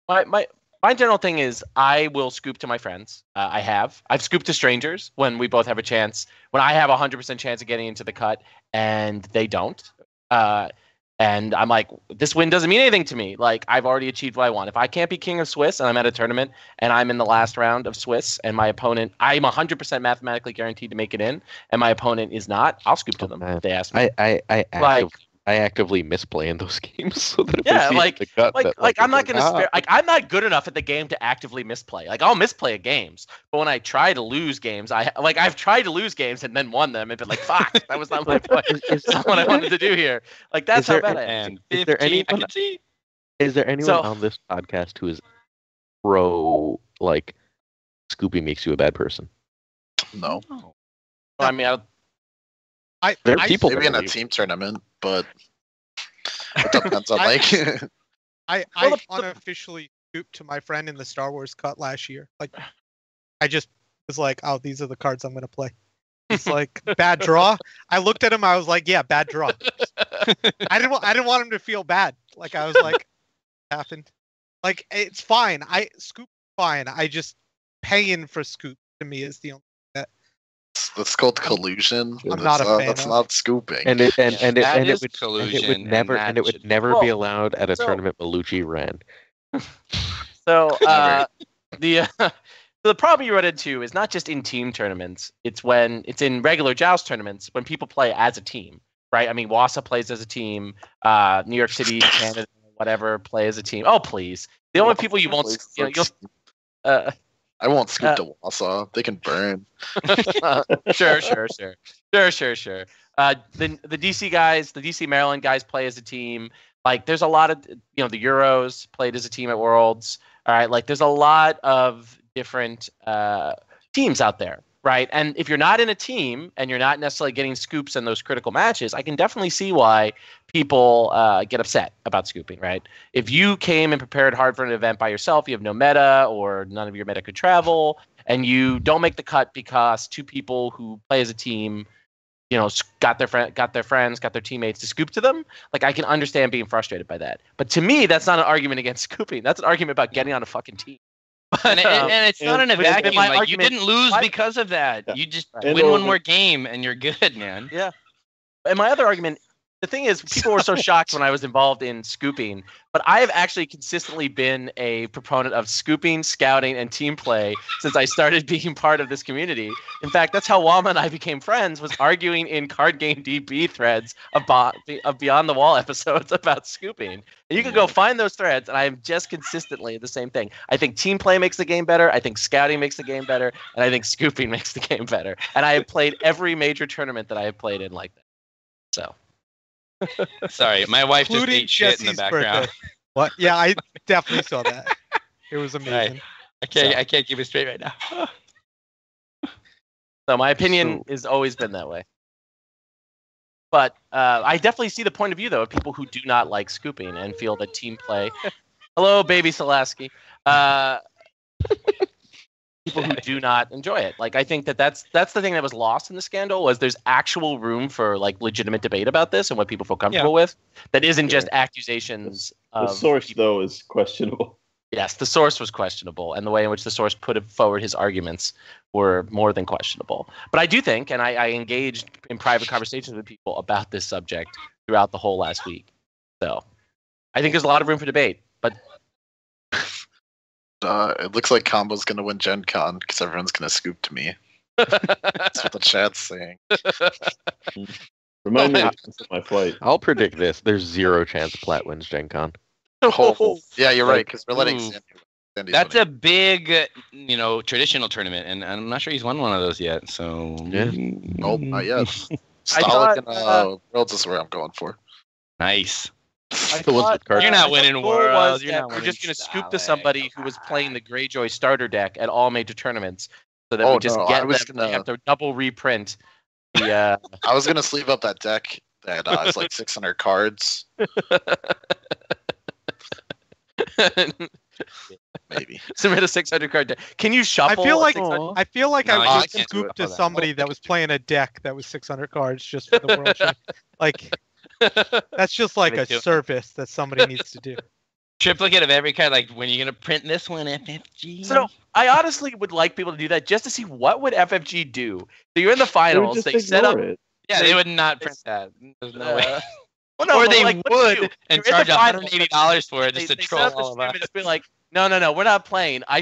my general thing is I will scoop to my friends. I've scooped to strangers when we both have a chance. When I have a 100% chance of getting into the cut and they don't. And I'm like, this win doesn't mean anything to me. Like, I've already achieved what I want. If I can't be king of Swiss and I'm at a tournament and I'm in the last round of Swiss and my opponent, I'm 100% mathematically guaranteed to make it in, and my opponent is not, I'll scoop to them if they ask me. I actively misplay in those games so that if Yeah, I see like- the gut, that, I'm not it's gonna spare. Like, I'm not good enough at the game to actively misplay. Like, I'll misplay at games, but when I try to lose games, I've tried to lose games and then won them and been like, "Fuck, that was not my point. That's not what I wanted to do here." Like, that's how bad I am. And is there 15, I anyone- can see. Is there anyone So- on this podcast who is pro like Scoopy makes you a bad person? No. I mean, There are I- people Maybe in a believe. team tournament, but it depends on like. I unofficially scooped to my friend in the Star Wars cut last year. Like, I just was like, "Oh, these are the cards I'm gonna play." He's like, bad draw. I looked at him. I was like, yeah, bad draw. I didn't want him to feel bad. Like I was like, happened. Like it's fine. Scoop fine. I just paying for Scoop to me is the only thing that That's called collusion. I'm not a fan That's of. not scooping. And it is would collusion, never and it would should- never be Well, allowed at a so- tournament Melucci ran. So Never. the problem you run into is not just in team tournaments. It's when it's in regular Joust tournaments when people play as a team, right? I mean, Wassa plays as a team. New York City, Canada, whatever, play as a team. Oh, please. The only people you won't, you'll. I won't scoop to Wausau. They can burn. Sure. The DC guys, the DC Maryland guys play as a team. Like, there's a lot of, the Euros played as a team at Worlds. All right, like there's a lot of different teams out there, right? And if you're not in a team and you're not necessarily getting scoops in those critical matches, I can definitely see why people get upset about scooping, right? If you came and prepared hard for an event by yourself, you have no meta or none of your meta could travel, and you don't make the cut because two people who play as a team, got their friends, got their teammates to scoop to them. Like, I can understand being frustrated by that. But to me, that's not an argument against scooping. That's an argument about getting on a fucking team. And it's not in a which has been vacuum. my Like, you argument. didn't lose My- because of that. Yeah. You just And win one over- more game and you're good, man. And my other argument, the thing is, people were so shocked when I was involved in scooping, but I have actually consistently been a proponent of scooping, scouting, and team play since I started being part of this community. In fact, that's how Wama and I became friends, was arguing in card game DB threads of Beyond the Wall episodes about scooping. And you can go find those threads, and I am just consistently the same thing. I think team play makes the game better. I think scouting makes the game better. And I think scooping makes the game better. And I have played every major tournament that I have played in like that. So. Sorry, my wife just Including ate shit in the Jesse's background. birthday. What? Yeah, I definitely saw that. It was amazing. I can't keep it straight right now. So my opinion has always been that way. But I definitely see the point of view, though, of people who do not like scooping and feel that team play. Hello, baby Selaski. People who do not enjoy it. Like, I think that's the thing that was lost in the scandal, was there's actual room for like legitimate debate about this and what people feel comfortable with. That isn't just accusations. The Of source, people. though, is questionable. Yes, the source was questionable, and the way in which the source put forward his arguments were more than questionable. But I do think, and I engaged in private conversations with people about this subject throughout the whole last week. So I think there's a lot of room for debate. But It looks like Combo's gonna win Gen Con because everyone's gonna scoop to me. That's what the chat's saying. Remind me to cancel my flight. I'll predict this. There's 0 chance Platt wins Gen Con. Oh, yeah, you're right because we're letting Ooh. Sandy's That's winning. a big, traditional tournament, and I'm not sure he's won one of those yet. So Yeah. Nope, not yet. I Stolic thought, and Worlds is where I'm going for. nice. I The ones thought, with cards. You're not I thought winning the goal Worlds, was you're that not we're winning just going to scoop to Stolic, somebody who was playing the Greyjoy starter deck at all major tournaments, so that Oh, we just no, I get was them. gonna- They have to double reprint the. I was gonna sleeve up that deck that is like 600 cards, maybe. Submit a 600 card deck. Can you I shuffle? feel a like 600 I feel like No, I I would can't do scoop it. to Hold on. somebody that was playing a deck that was 600 cards just for the world. Like that's just like Give a it to 'em. service that somebody needs to do. Triplicate of every card. Like, when are you gonna print this one, FFG? So I honestly would like people to do that just to see what would FFG do. So you're in the They would finals. just They set up. ignore it. yeah, they would not print that. There's no way. Well, no, Or but they like, what do you would do? and You're in the charge finals, $180 for it They, just to they troll set up the all of stream us. and just be like, no, we're not playing. I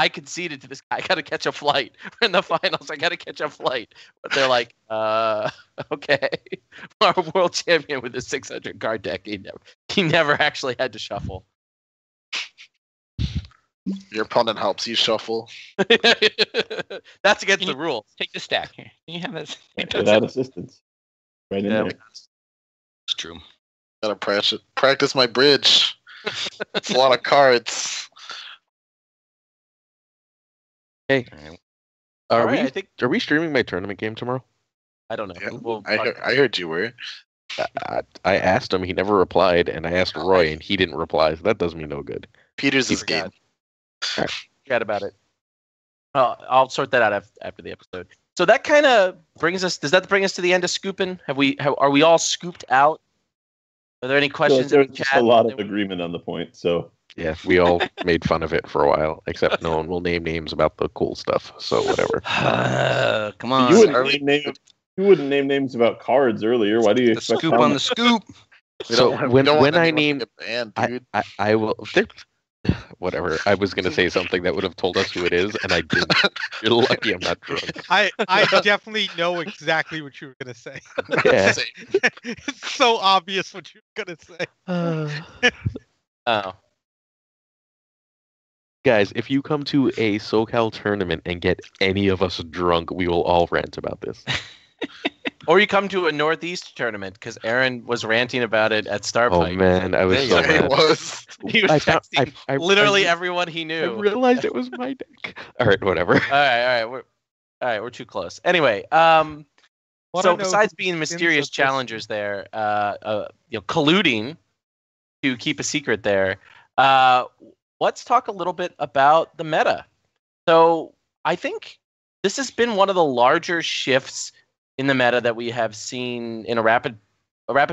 conceded to this guy. I gotta catch a flight. We're in the finals. I gotta catch a flight. But they're like, okay. Our world champion with a 600 card deck. He never actually had to shuffle. Your opponent helps you shuffle. That's against the rules. Take the stack here. You have this. Without assistance. Right in Yeah. there. It's true. Gotta practice my bridge. It's a lot of cards. Hey, All are right, we I think are we streaming my tournament game tomorrow? I don't know. Yeah, We'll I heard you were. I asked him, he never replied, and I asked Roy, and he didn't reply. So that does me no good. Peter's He his game. forgot about it. I'll sort that out after the episode. So that kind of brings us. Does that bring us to the end of scooping? Are we all scooped out? Are there any questions in There's the just chat? a lot of agreement on the point. So Yeah, we all made fun of it for a while, except no one will name names about the cool stuff. So whatever. Come on. you Are wouldn't name names about cards earlier. Why do you the expect scoop on the scoop? We So don't want- we when don't want I anyone to name, get banned, I, dude. I will. Whatever. I was gonna say something that would have told us who it is, and I didn't. You're lucky I'm not drunk. I definitely know exactly what you were gonna say. Yeah. It's so obvious what you were gonna say. Oh, Guys, if you come to a SoCal tournament and get any of us drunk, we will all rant about this. or you come to a Northeast tournament because Aaron was ranting about it at Starpike. Oh man, I was There you so go. Yeah, he mad. was. He was I found- texting I- literally I- everyone he I knew. realized it was my deck. All right, whatever. All right, we're too close. Anyway, Wanna so know besides who being spins mysterious of this? challengers there, colluding to keep a secret there, let's talk a little bit about the meta. So I think this has been one of the larger shifts in the meta that we have seen in a rapid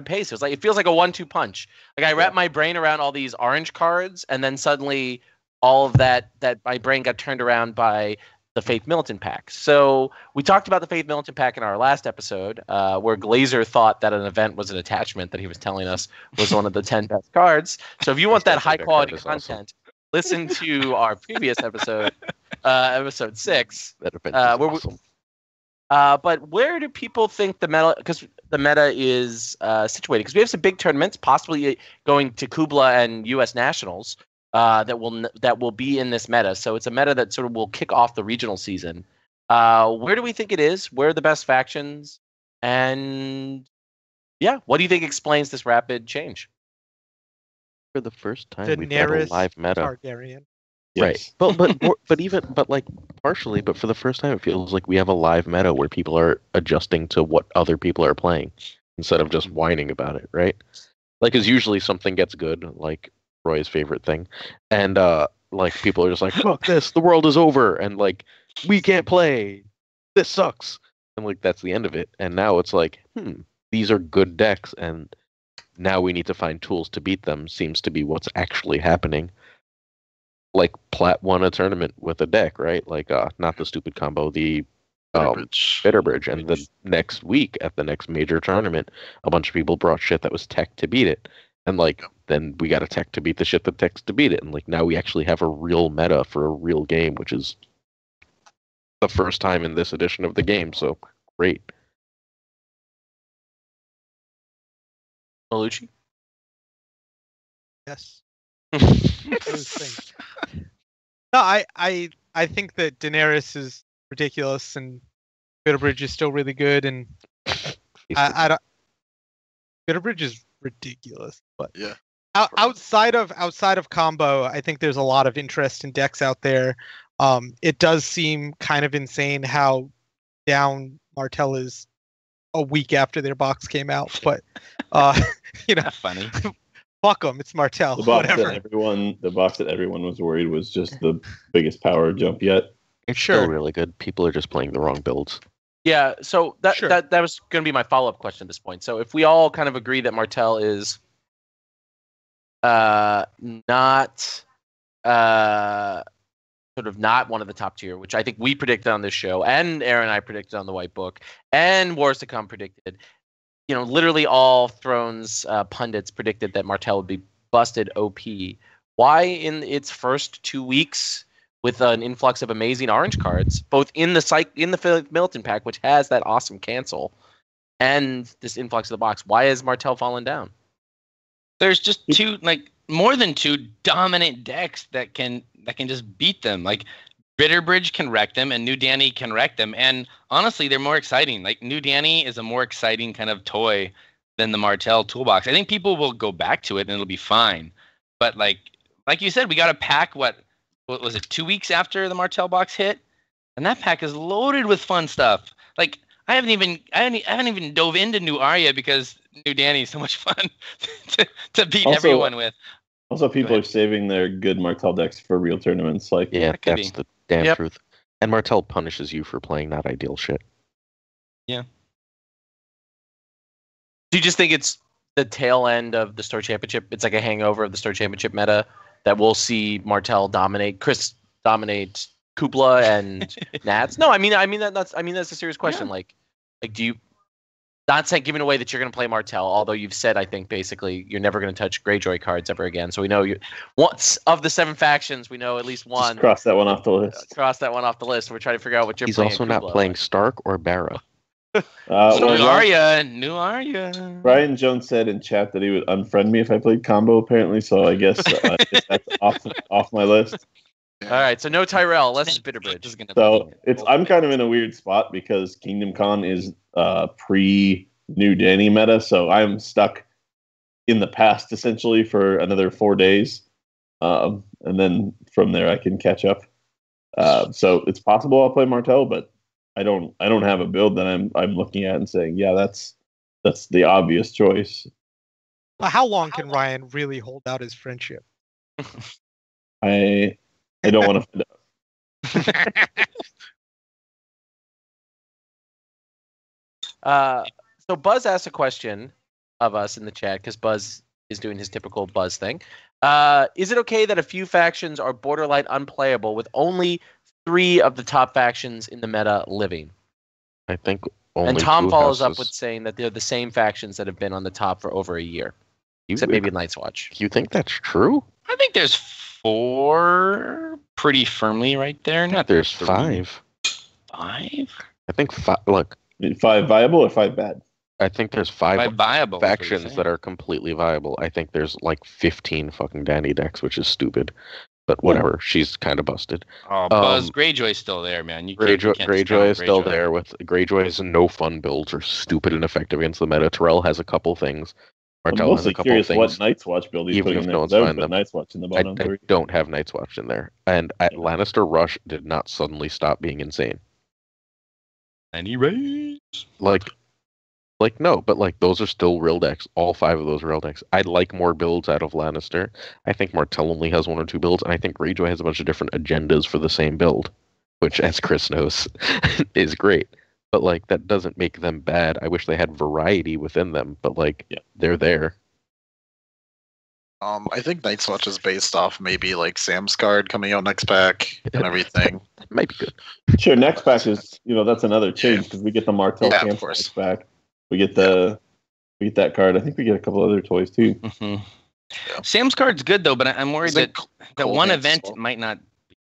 pace. It feels like a 1-2 punch. Like I wrapped my brain around all these orange cards, and then suddenly all of that my brain got turned around by the Faith Militant pack. So we talked about the Faith Militant pack in our last episode, where Glazer thought that an event was an attachment that he was telling us was one of the 10 best cards. So if you want that That high quality card is awesome. content, listen to our previous episode, episode 6. That event is where we- awesome. But where do people think the meta? Because the meta is situated. Because we have some big tournaments, possibly going to Kubla and U.S. Nationals, that will be in this meta. So it's a meta that sort of will kick off the regional season. Where do we think it is? Where are the best factions? And yeah, what do you think explains this rapid change? For the first time, we've got a Daenerys live meta. Targaryen. Right. But partially, but for the first time, it feels like we have a live meta where people are adjusting to what other people are playing instead of just whining about it, right? Like, because usually something gets good, like Roy's favorite thing, and like people are just like, "Fuck this, the world is over," and like, "We can't play, this sucks," and like that's the end of it. And now it's like, these are good decks, and now we need to find tools to beat them. Seems to be what's actually happening. Like Platt won a tournament with a deck, right? Like not the stupid combo, the Bitterbridge, and the next week at the next major tournament, a bunch of people brought shit that was tech to beat it, and like then we got a tech to beat the shit that techs to beat it, and like now we actually have a real meta for a real game, which is the first time in this edition of the game. So great. Melucci? Yes. Those things. No, I think that Daenerys is ridiculous and Bitterbridge is still really good, and I don't. Bitterbridge is ridiculous, but Yeah. Outside of combo, I think there's a lot of interest in decks out there. It does seem kind of insane how down Martell is a week after their box came out, but Funny. fuck them. It's Martell. The box Whatever. that everyone was worried was just the biggest power jump yet. It's Sure. still really good. People are just playing the wrong builds. Yeah, so Sure. that was going to be my follow-up question at this point. So if we all kind of agree that Martell is not sort of not one of the top tier, which I think we predicted on this show, and Aaron and I predicted on the White Book, and Wars to Come predicted, literally all Thrones pundits predicted that Martell would be busted OP. Why in its first 2 weeks, with an influx of amazing orange cards, both in the Militant pack, which has that awesome cancel, and this influx of the box, why has Martell fallen down? There's just more than two dominant decks that can just beat them. Like Bitterbridge can wreck them, and New Danny can wreck them. And honestly, they're more exciting. Like New Danny is a more exciting kind of toy than the Martell toolbox. I think people will go back to it and it'll be fine. But like you said, we got a pack. What was it? 2 weeks after the Martell box hit, and that pack is loaded with fun stuff. Like I haven't even dove into New Arya because New Danny is so much fun to beat everyone with. Also, people are saving their good Martell decks for real tournaments. Like, Yeah, That could that's be. the damn Yep. truth. And Martell punishes you for playing not ideal shit. Yeah. Do you just think it's the tail end of the Store Championship? It's like a hangover of the Store Championship meta that we'll see Martel dominate, Chris dominate Kupla and Nats? No, I mean that's a serious question. Yeah. Like do you? Not saying giving away that you're going to play Martel, although you've said I think basically you're never going to touch Greyjoy cards ever again. So we know you once of the 7 factions, we know at least one. Just cross that one off the list. Cross that one off the list. We're trying to figure out what you're He's playing. also at not Kupla. playing Stark or Barra. New Well, Arya. Brian Jones said in chat that he would unfriend me if I played combo, apparently. So I guess that's off my list. All right, so no Tyrell, less is Bitterbridge. So I'm kind of in a weird spot because Kingdom Con is pre New Danny meta, so I'm stuck in the past essentially for another 4 days, and then from there I can catch up. So it's possible I'll play Martel, but I don't have a build that I'm looking at and saying, yeah, that's the obvious choice. Well, how long can Ryan really hold out his friendship? I don't want to find out. So Buzz asked a question of us in the chat because Buzz is doing his typical Buzz thing. Is it okay that a few factions are borderline unplayable with only 3 of the top factions in the meta living? I think only and Tom 2 follows up houses. with saying that they're the same factions that have been on the top for over a year, You, except maybe Night's Watch. You think that's true? I think there's 4 pretty firmly right there. Not There's 3. 5. 5? I think 5. Look, 5 viable or 5 bad? I think there's 5 viable factions that are completely viable. I think there's like 15 fucking Danny decks, which is stupid. But whatever, she's kind of busted. Oh, Buzz Greyjoy's still there, man. Greyjoy is still there. With Greyjoy's no fun builds are stupid and effective against the meta. Terrell has a couple things. I'm Martel has mostly a couple curious things. what Night's Watch build he's Even putting if in no there. one's I would buying put them. Night's Watch in the I bottom 3. don't have Night's Watch in there. And Lannister Rush did not suddenly stop being insane. Anyways. Like no, but like those are still real decks. All 5 of those are real decks. I'd like more builds out of Lannister. I think Martell only has 1 or 2 builds, and I think Greyjoy has a bunch of different agendas for the same build, which, as Chris knows, is great. But like that doesn't make them bad. I wish they had variety within them, but like they're there. I think Night's Watch is based off maybe like Sam's card coming out next pack and everything. That might be good. Sure, next pack is that's another change because we get the Martel Yeah, of cancel course. next pack. We get that card. I think we get a couple other toys too. Mm-hmm. Sam's card's good though, but I'm worried that Cold one Hands event as well. might not.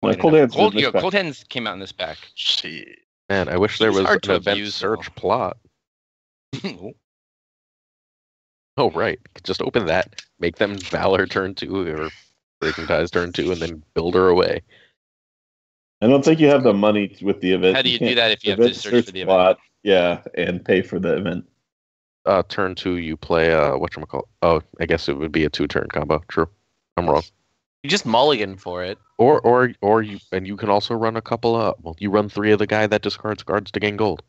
Yeah, Cold Hands is this pack. Cold Hands came out in this pack. Shit. Man, I wish there He's was hard an to event abuse, search though. plot. Oh right, just open that. Make them Valor turn 2 or Breaking Ties turn 2, and then build her away. I don't think you have the money with the event. How do you do can't- that if you have to event search for the event? plot, yeah, and pay for the event. Turn 2, you play whatchamacallit. Oh, I guess it would be a 2-turn combo. True, I'm wrong. You just mulligan for it. Or you can also run a couple you run 3 of the guy that discards cards to gain gold.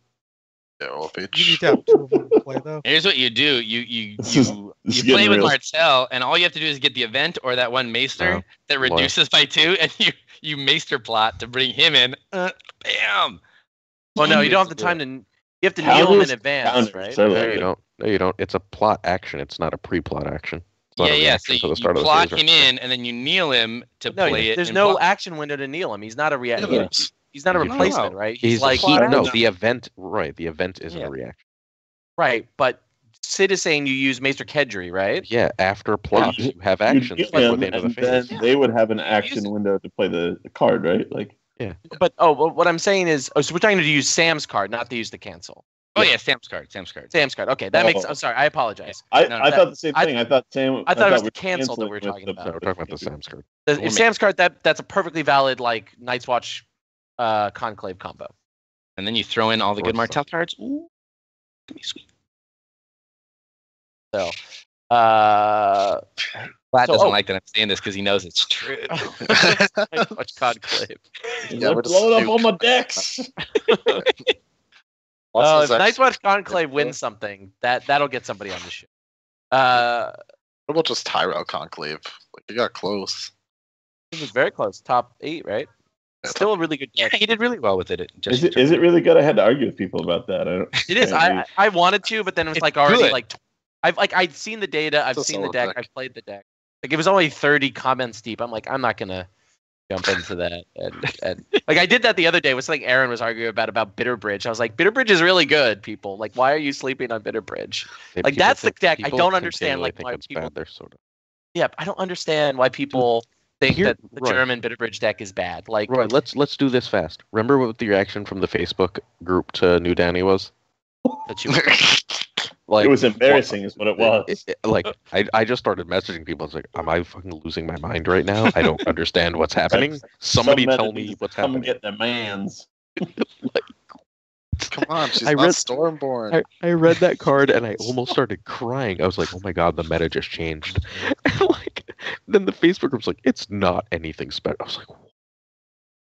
Yeah, well, You need bitch. to have 2 of them to play though. Here's what you do: you This is play getting with real. Martel, and all you have to do is get the event or that one Maester Oh, that boy. reduces by 2, and you Maester plot to bring him in. Bam! Well, no, you don't have the time to. You have to Counters, kneel him in advance, counters, right? so- No, you don't. No, you don't. It's a plot action. It's not a pre-plot action. It's not a Yeah. So reaction for you the start of the plot phase, him right? in, and then you kneel him to No, play it. there's and no plot. action window to kneel him. He's not a reaction. Yeah. He's not a No. replacement, right? He's like no, the event. Right, the event isn't Yeah. a reaction. right, but Sid is saying you use Maester Kedri, right? Yeah, after plot, you- you have You actions get before him, the end of the and phase. then they would have an Use action it. window to play the card, right? Like, But what I'm saying is, so we're trying to use Sam's card, not to use the cancel. Oh yeah, Sam's card. Sam's card. Sam's card. Okay, that makes. Oh. I'm sorry. I apologize. I No, thought the same I- thing. I thought Sam. I thought it was we the cancel that we were canceling talking with about. No, we're talking about the Sam's card. If Or Sam's card, that's a perfectly valid like Night's Watch, Conclave combo. And then you throw in all the good Or Martel cards. Ooh, gonna be sweet. So, Platt So- doesn't oh. like that I'm saying this because he knows it's true. Night's Watch Conclave. Yeah, Let's load up all my decks. Oh, if Night's Watch Conclave wins something, that'll get somebody on the show. What about just Tyrell Conclave? Like, you got close. It was very close, top 8, right? Still a really good Yeah, deck. he did really well with it. Is it really good? I had to argue with people about that. It is. I wanted to, but then it was It's like already good. like I'd seen the data, I've It's a seen the solid deck, deck. I've played the deck. Like it was only 30 comments deep. I'm like, I'm not gonna jump into that. And like I did that the other day. It was something Aaron was arguing about Bitterbridge. I was like, Bitterbridge is really good, people. Like, why are you sleeping on Bitterbridge? Like that's the deck. I don't understand like why people. Bad. They're sort of. Yeah, I don't understand why people think that the Roy. German Bitterbridge deck is bad. Like, Roy, let's do this fast. Remember what the reaction from the Facebook group to New Danny was? that you, Like, it was embarrassing, is what it was. Like, I just started messaging people. I was like, am I fucking losing my mind right now? I don't understand what's happening. Somebody Some tell men me what's come happening. get their mans. Come on, she's I not read- Stormborn. I read that card and I almost started crying. I was like, oh my god, the meta just changed. And like, then the Facebook group's like, it's not anything special. I was like,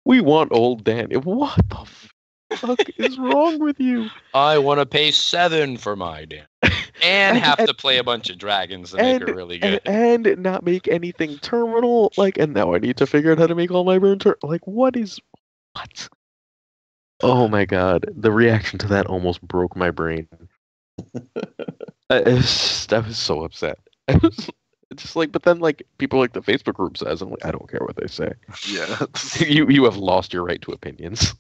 we want old Dan. What the fuck is wrong with you? I want to pay 7 for my damn. And have to play a bunch of dragons to make it really good. And not make anything terminal. Like, and now I need to figure out how to make all my burn like, what? Oh my god, the reaction to that almost broke my brain. I was so upset. It's just like, but then like people like the Facebook group says, I'm like, I don't care what they say. Yeah. You have lost your right to opinions.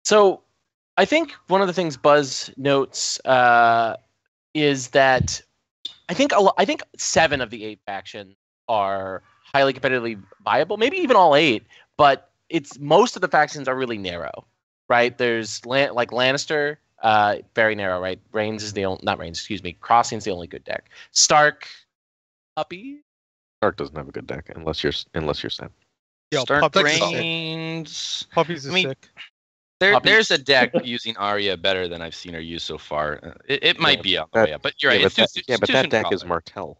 So, I think one of the things Buzz notes is that I think 7 of the 8 factions are highly competitively viable, maybe even all 8. But it's most of the factions are really narrow, right? There's like Lannister, very narrow, right? Reigns is the only, not Reigns, excuse me. Crossing's the only good deck. Stark, Puppy. Stark doesn't have a good deck unless you're Sam. Yo, Stark Puppy's is sick. Reigns. Puppies is I mean, sick. There's a deck using Arya better than I've seen her use so far. It might be on the way up, but you're right. Yeah, It's but too that soon to deck call is it. Martell.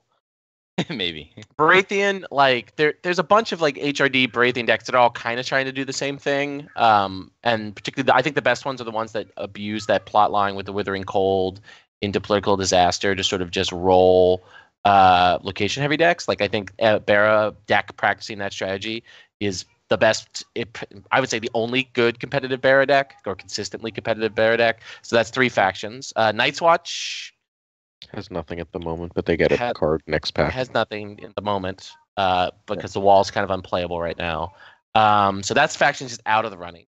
Maybe. Baratheon, like there's a bunch of like HRD Baratheon decks that are all kind of trying to do the same thing. And particularly, I think the best ones are the ones that abuse that plot line with the Withering Cold into political disaster to sort of just roll location heavy decks. Like I think Bara deck practicing that strategy is the best. I would say the only good competitive Bara deck or consistently competitive Bara deck. So that's 3 factions. Night's Watch Has nothing at the moment, but they get a card next pack. has nothing in the moment because the wall's kind of unplayable right now. So that's factions just out of the running.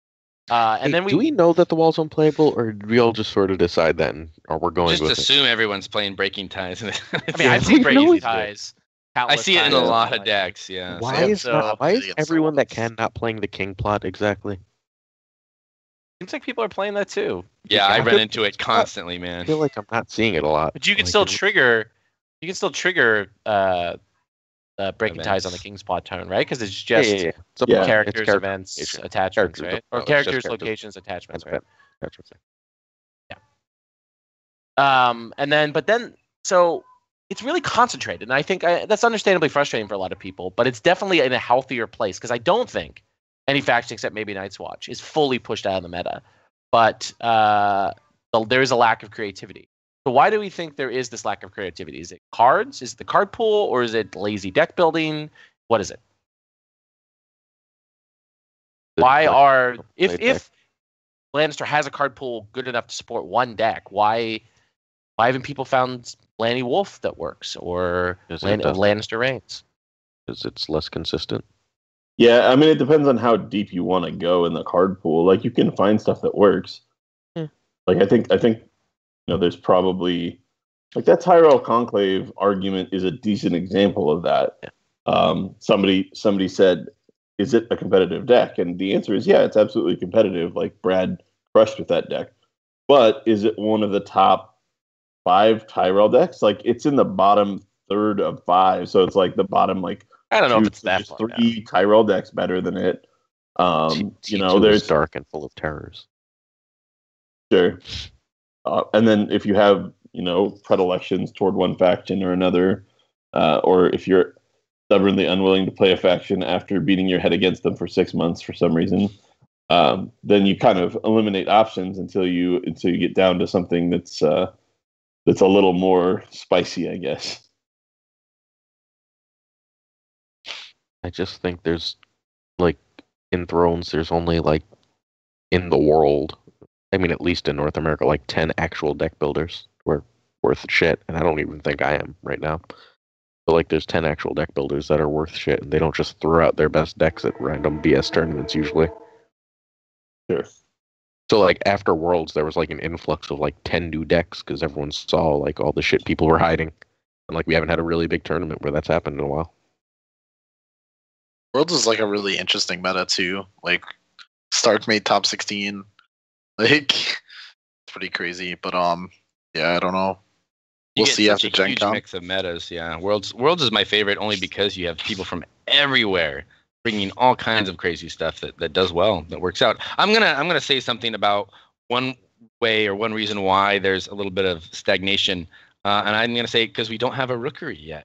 And then do we know that the wall's unplayable, or did we all just sort of decide then, or we're going Just with assume everyone's playing Breaking Ties. I mean, Yeah, I've seen we Breaking always Ties. I see it in a countless lot times. of decks. Yeah. Why is so- everyone that can not playing the king plot exactly? Seems like people are playing that too. Yeah, I I run feel- into it constantly, I man. feel like I'm not seeing it a lot. But you can Like, still it- trigger. You can still trigger Breaking Ties on the Events. King's plot turn, right? Because it's Yeah, just yeah. It's a Yeah. plot. characters, It's character events, location. attachments, Characters, right? oh, Or it's just characters, characters. locations, attachments, That's right? better. That's what And then, so it's really concentrated, and I think that's understandably frustrating for a lot of people. But it's definitely in a healthier place because I don't think any faction except maybe Night's Watch is fully pushed out of the meta. But there is a lack of creativity. So why do we think there is this lack of creativity? Is it cards? Is it the card pool, or is it lazy deck building? What is it? Why are if Lannister has a card pool good enough to support one deck, why haven't people found Lanny Wolf that works or Is it Lannister Reigns? Because it's less consistent. Yeah, I mean, it depends on how deep you want to go in the card pool. Like, you can find stuff that works. Yeah. Like, I think, there's probably like that Tyrell Conclave argument is a decent example of that. Yeah. Somebody said, "Is it a competitive deck?" And the answer is, yeah, it's absolutely competitive. Like Brad crushed with that deck. But is it one of the top 5 Tyrell decks? Like, it's in the bottom third of 5, so it's like the bottom like. I don't know if 2, it's that there's far 3 Tyrell decks better than it. T2 There's is dark and full of terrors. sure. And then if you have, predilections toward one faction or another, or if you're stubbornly unwilling to play a faction after beating your head against them for 6 months for some reason, then you kind of eliminate options until you get down to something that's a little more spicy, I guess. I just think there's like in Thrones, there's only like in the world, I mean, at least in North America, like 10 actual deck builders who are worth shit, and I don't even think I am right now. But like, there's 10 actual deck builders that are worth shit, and they don't just throw out their best decks at random BS tournaments usually. Sure. So like after Worlds, there was like an influx of like 10 new decks because everyone saw like all the shit people were hiding, and like we haven't had a really big tournament where that's happened in a while. Worlds is like a really interesting meta too. Like Stark made top 16. Like it's pretty crazy, but yeah, I don't know. You We'll get see such after a Gen huge Con. mix of metas. Yeah, Worlds is my favorite only because you have people from everywhere bringing all kinds of crazy stuff that does well, that works out. I'm gonna say something about one way or one reason why there's a little bit of stagnation, and I'm gonna say because we don't have a rookery yet.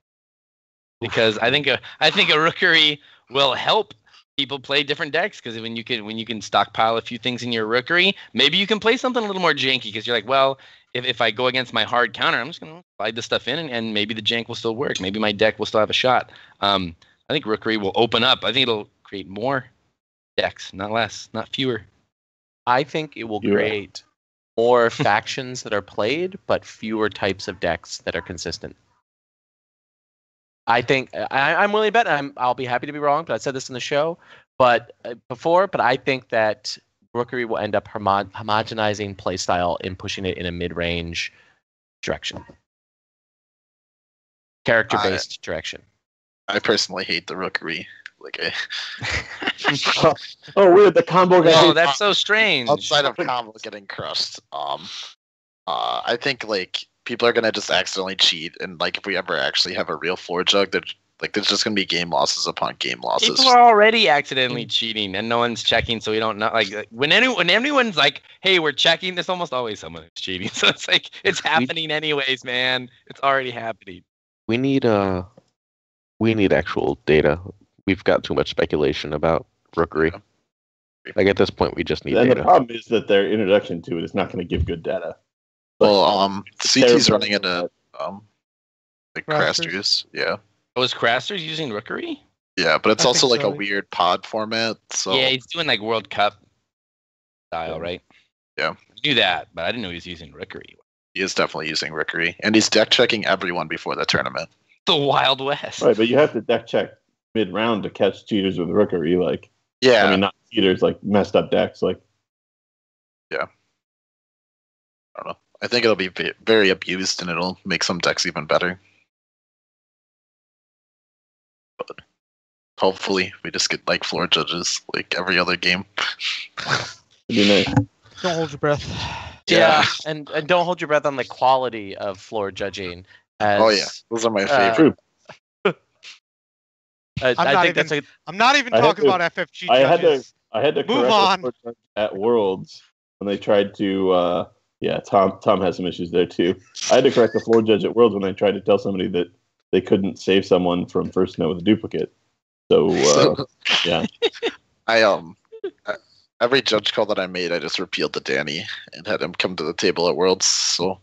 Because I think a rookery will help people play different decks, because when you can stockpile a few things in your rookery, maybe you can play something a little more janky, because you're like, well, if I go against my hard counter, I'm just gonna slide this stuff in, and maybe the jank will still work. Maybe my deck will still have a shot. I think rookery will open up. I think it'll create more decks, not less, not fewer. I think it will You're right. create more factions that are played, but fewer types of decks that are consistent. I think I'm willing to bet. I'll be happy to be wrong, but I said this in the show, but before. But I think that rookery will end up homogenizing playstyle and pushing it in a mid-range direction, character-based direction. I personally hate the rookery. Like Oh, weird. The combo guy. Oh, that's so strange. outside of combo getting crushed, I think like people are gonna just accidentally cheat, and like if we ever actually have a real floor jug, there's just gonna be game losses upon game losses. People are already accidentally cheating, and no one's checking, so we don't know. Like when anyone's like, "Hey, we're checking," there's almost always someone who's cheating. So it's like it's happening anyways, man. It's already happening. We need actual data. We've got too much speculation about rookery. Like at this point, we just need And data. the problem is that their introduction to it is not going to give good data. Well, It's CT's terrible. running into like Crasters. Crasters, yeah, Was Craster's using rookery? yeah, but it's I also think like so. a weird pod format. So Yeah, he's doing like World Cup style, right? Yeah. I knew that, but I didn't know he was using rookery. he is definitely using rookery, and he's deck checking everyone before the tournament. The Wild West. Right, but you have to deck check mid-round to catch cheaters with rookery. Like, Yeah, I mean, not cheaters, like messed up decks. Like, I don't know. I think it'll be very abused, and it'll make some decks even better. But hopefully, we just get like floor judges like every other game. it'd be nice. Don't hold your breath. Yeah, and don't hold your breath on the quality of floor judging. As, Oh yeah, those are my favorite. True. I not think that's a I'm not even I had talking to- about FFG I had to judges. I had to Move correct on. the floor judge at Worlds when they tried to. Yeah, Tom has some issues there too. I had to correct the floor judge at Worlds when I tried to tell somebody that they couldn't save someone from first note with a duplicate. So yeah, Every judge call that I made, I just repealed to Danny and had him come to the table at Worlds. So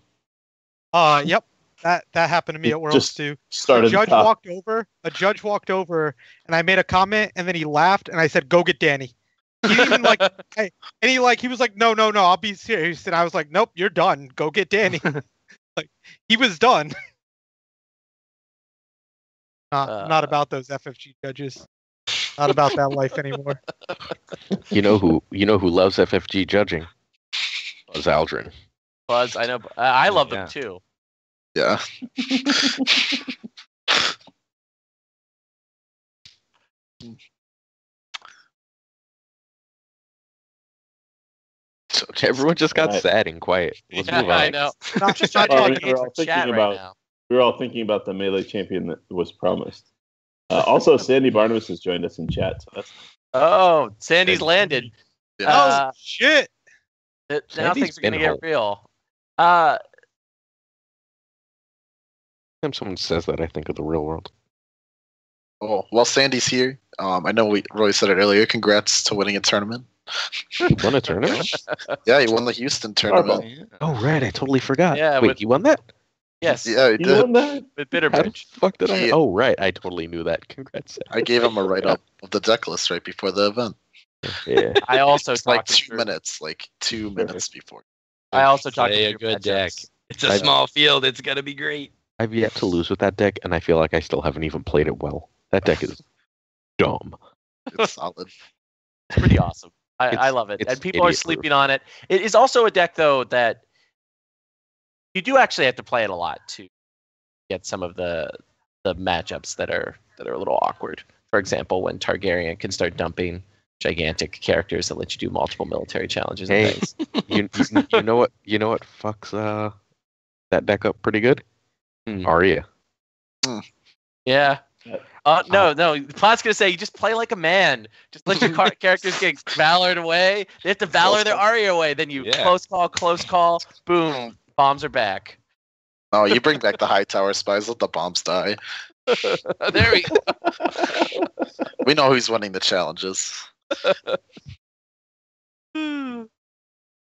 Yep. That happened to me at Worlds Just too. started. A judge walked over, and I made a comment, and then he laughed, and I said, "Go get Danny." He didn't even like, he was like, "No, I'll be serious," and I was like, "Nope, you're done. Go get Danny." Like he was done. Not about those FFG judges. Not about that life anymore. You know who loves FFG judging? Buzz Aldrin. Buzz. I know. I love Yeah. them too. yeah, Everyone just got Right. sad and quiet. Let's Yeah, move on. I know. I'm just trying not to Well, talking we're all engage thinking chat right about- now. We were all thinking about the melee champion that was promised. Also, Sandy Barnabas has joined us in chat. So that's Oh, Sandy's landed. yeah. Uh, Oh shit! Now Sandy's things are gonna been get real. Anytime someone says that, I think of the real world. Oh, well, Sandy's here. I know Roy said it earlier. Congrats to winning a tournament. Won a tournament? Yeah, he won the Houston tournament. Yeah. Oh, right. I totally forgot. Yeah, Wait, with- you won that? Yes. Yeah, he You did. won that? With How the Bitterbridge. fuck did I? Yeah. Oh, right. I totally knew that. Congrats. Sam. I gave him a write up of the deck list right before the event. Yeah. I also It's like talked him 2 through. minutes, like 2 minutes before. I also talked Play him a through good deck. matchups. It's a I- small field. It's gonna be great. I've yet to lose with that deck, and I feel like I still haven't even played it well. That deck is dumb. It's solid. It's pretty awesome. I It's- love it. it's And people are idiot-proof. sleeping on it. It is also a deck, though, that you do actually have to play it a lot to get some of the matchups that are a little awkward. For example, when Targaryen can start dumping gigantic characters that let you do multiple military challenges and Hey. things. You know what fucks that deck up pretty good? Hmm. Arya. Yeah. No. Platt's gonna say you just play like a man. Just let your characters get valored away. They have to valor their Arya away. Then you Yeah. close call, boom, bombs are back. No, you bring back the high tower spies, let the bombs die. There we go. We know who's winning the challenges.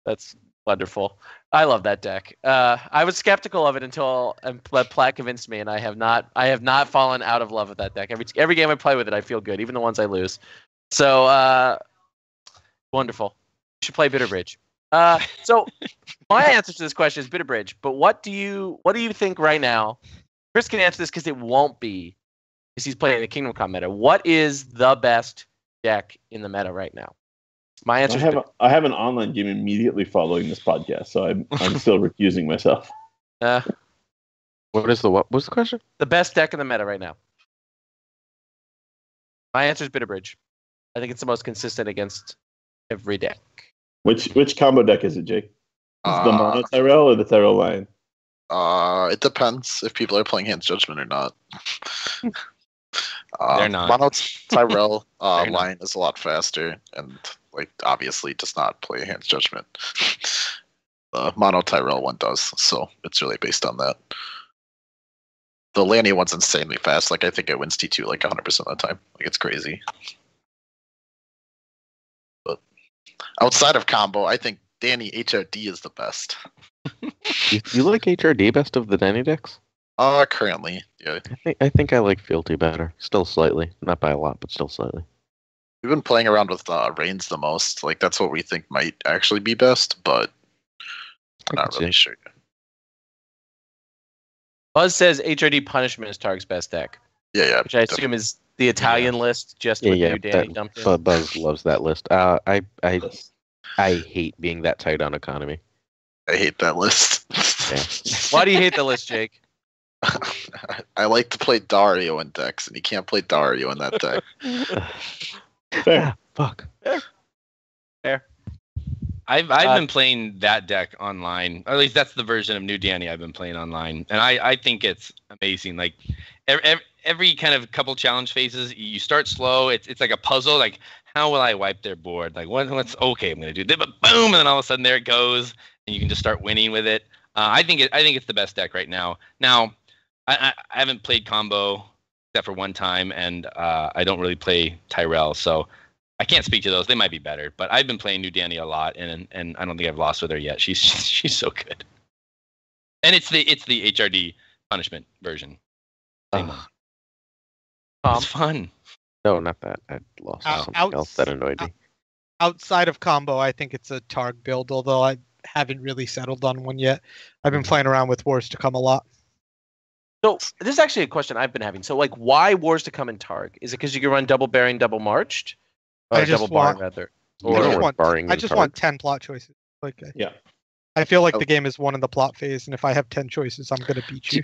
That's wonderful. I love that deck. I was skeptical of it until Platt convinced me, and I have not fallen out of love with that deck. Every game I play with it, I feel good, even the ones I lose. So wonderful. You should play Bitterbridge. So my answer to this question is Bitterbridge. But what do you think right now? Chris can answer this because it won't be, because he's playing the Kingdom Come meta. What is the best deck in the meta right now? My answer is I have an online game immediately following this podcast, so I'm still recusing myself. What is the what? What's the question? the best deck in the meta right now. My answer is Bitterbridge. I think it's the most consistent against every deck. Which combo deck is it, Jake? Is it the Uh, Mono Tyrell or the Tyrell Lion? It depends if people are playing Hand's Judgment or not. They're not. Mono Tyrell They're not. line is a lot faster, and like obviously does not play Hand's Judgment. The Mono Tyrell one does, so it's really based on that. The Lanny one's insanely fast. Like I think it wins T2 like 100% of the time. Like it's crazy. But outside of combo, I think Danny HRD is the best. You like HRD best of the Danny decks? Currently, yeah. I think I like Fealty better. Still slightly, not by a lot, but still slightly. We've been playing around with Reigns the most. Like that's what we think might actually be best, but we're I not can really see. sure. Buzz says HRD Punishment is Targ's best deck, Yeah, which I assume is the Italian list, just with you, Danny, dumped in. Buzz loves that list. I hate being that tight on economy. I hate that list. Yeah. Why do you hate the list, Jake? I like to play Dario in decks, and you can't play Dario in that deck. Fair. Fuck. Fair. I've been playing that deck online. Or at least that's the version of New Danny I've been playing online, and I think it's amazing. Like every kind of couple challenge phases, you start slow. It's like a puzzle. Like how will I wipe their board? Like what's okay? I'm gonna do this, but boom, and then all of a sudden there it goes, and you can just start winning with it. I think it's the best deck right now. Now I haven't played combo except for one time, and I don't really play Tyrell, so I can't speak to those. They might be better, but I've been playing New Danny a lot, and I don't think I've lost with her yet. She's so good, and it's the HRD Punishment version. Same one. Tom? It's fun. No, not that. I lost something else that annoyed me. Outside of combo, I think it's a Targ build, although I haven't really settled on one yet. I've been playing around with Wars to Come a lot. So this is actually a question I've been having. So like, why Wars to Come in Targ? Is it because you can run double bearing, double marched, or I just double barring want- rather? You don't want barring I in just Targ. want 10 plot choices. Like, Yeah. I feel like Oh. the game is won in the plot phase, and if I have 10 choices, I'm gonna beat you.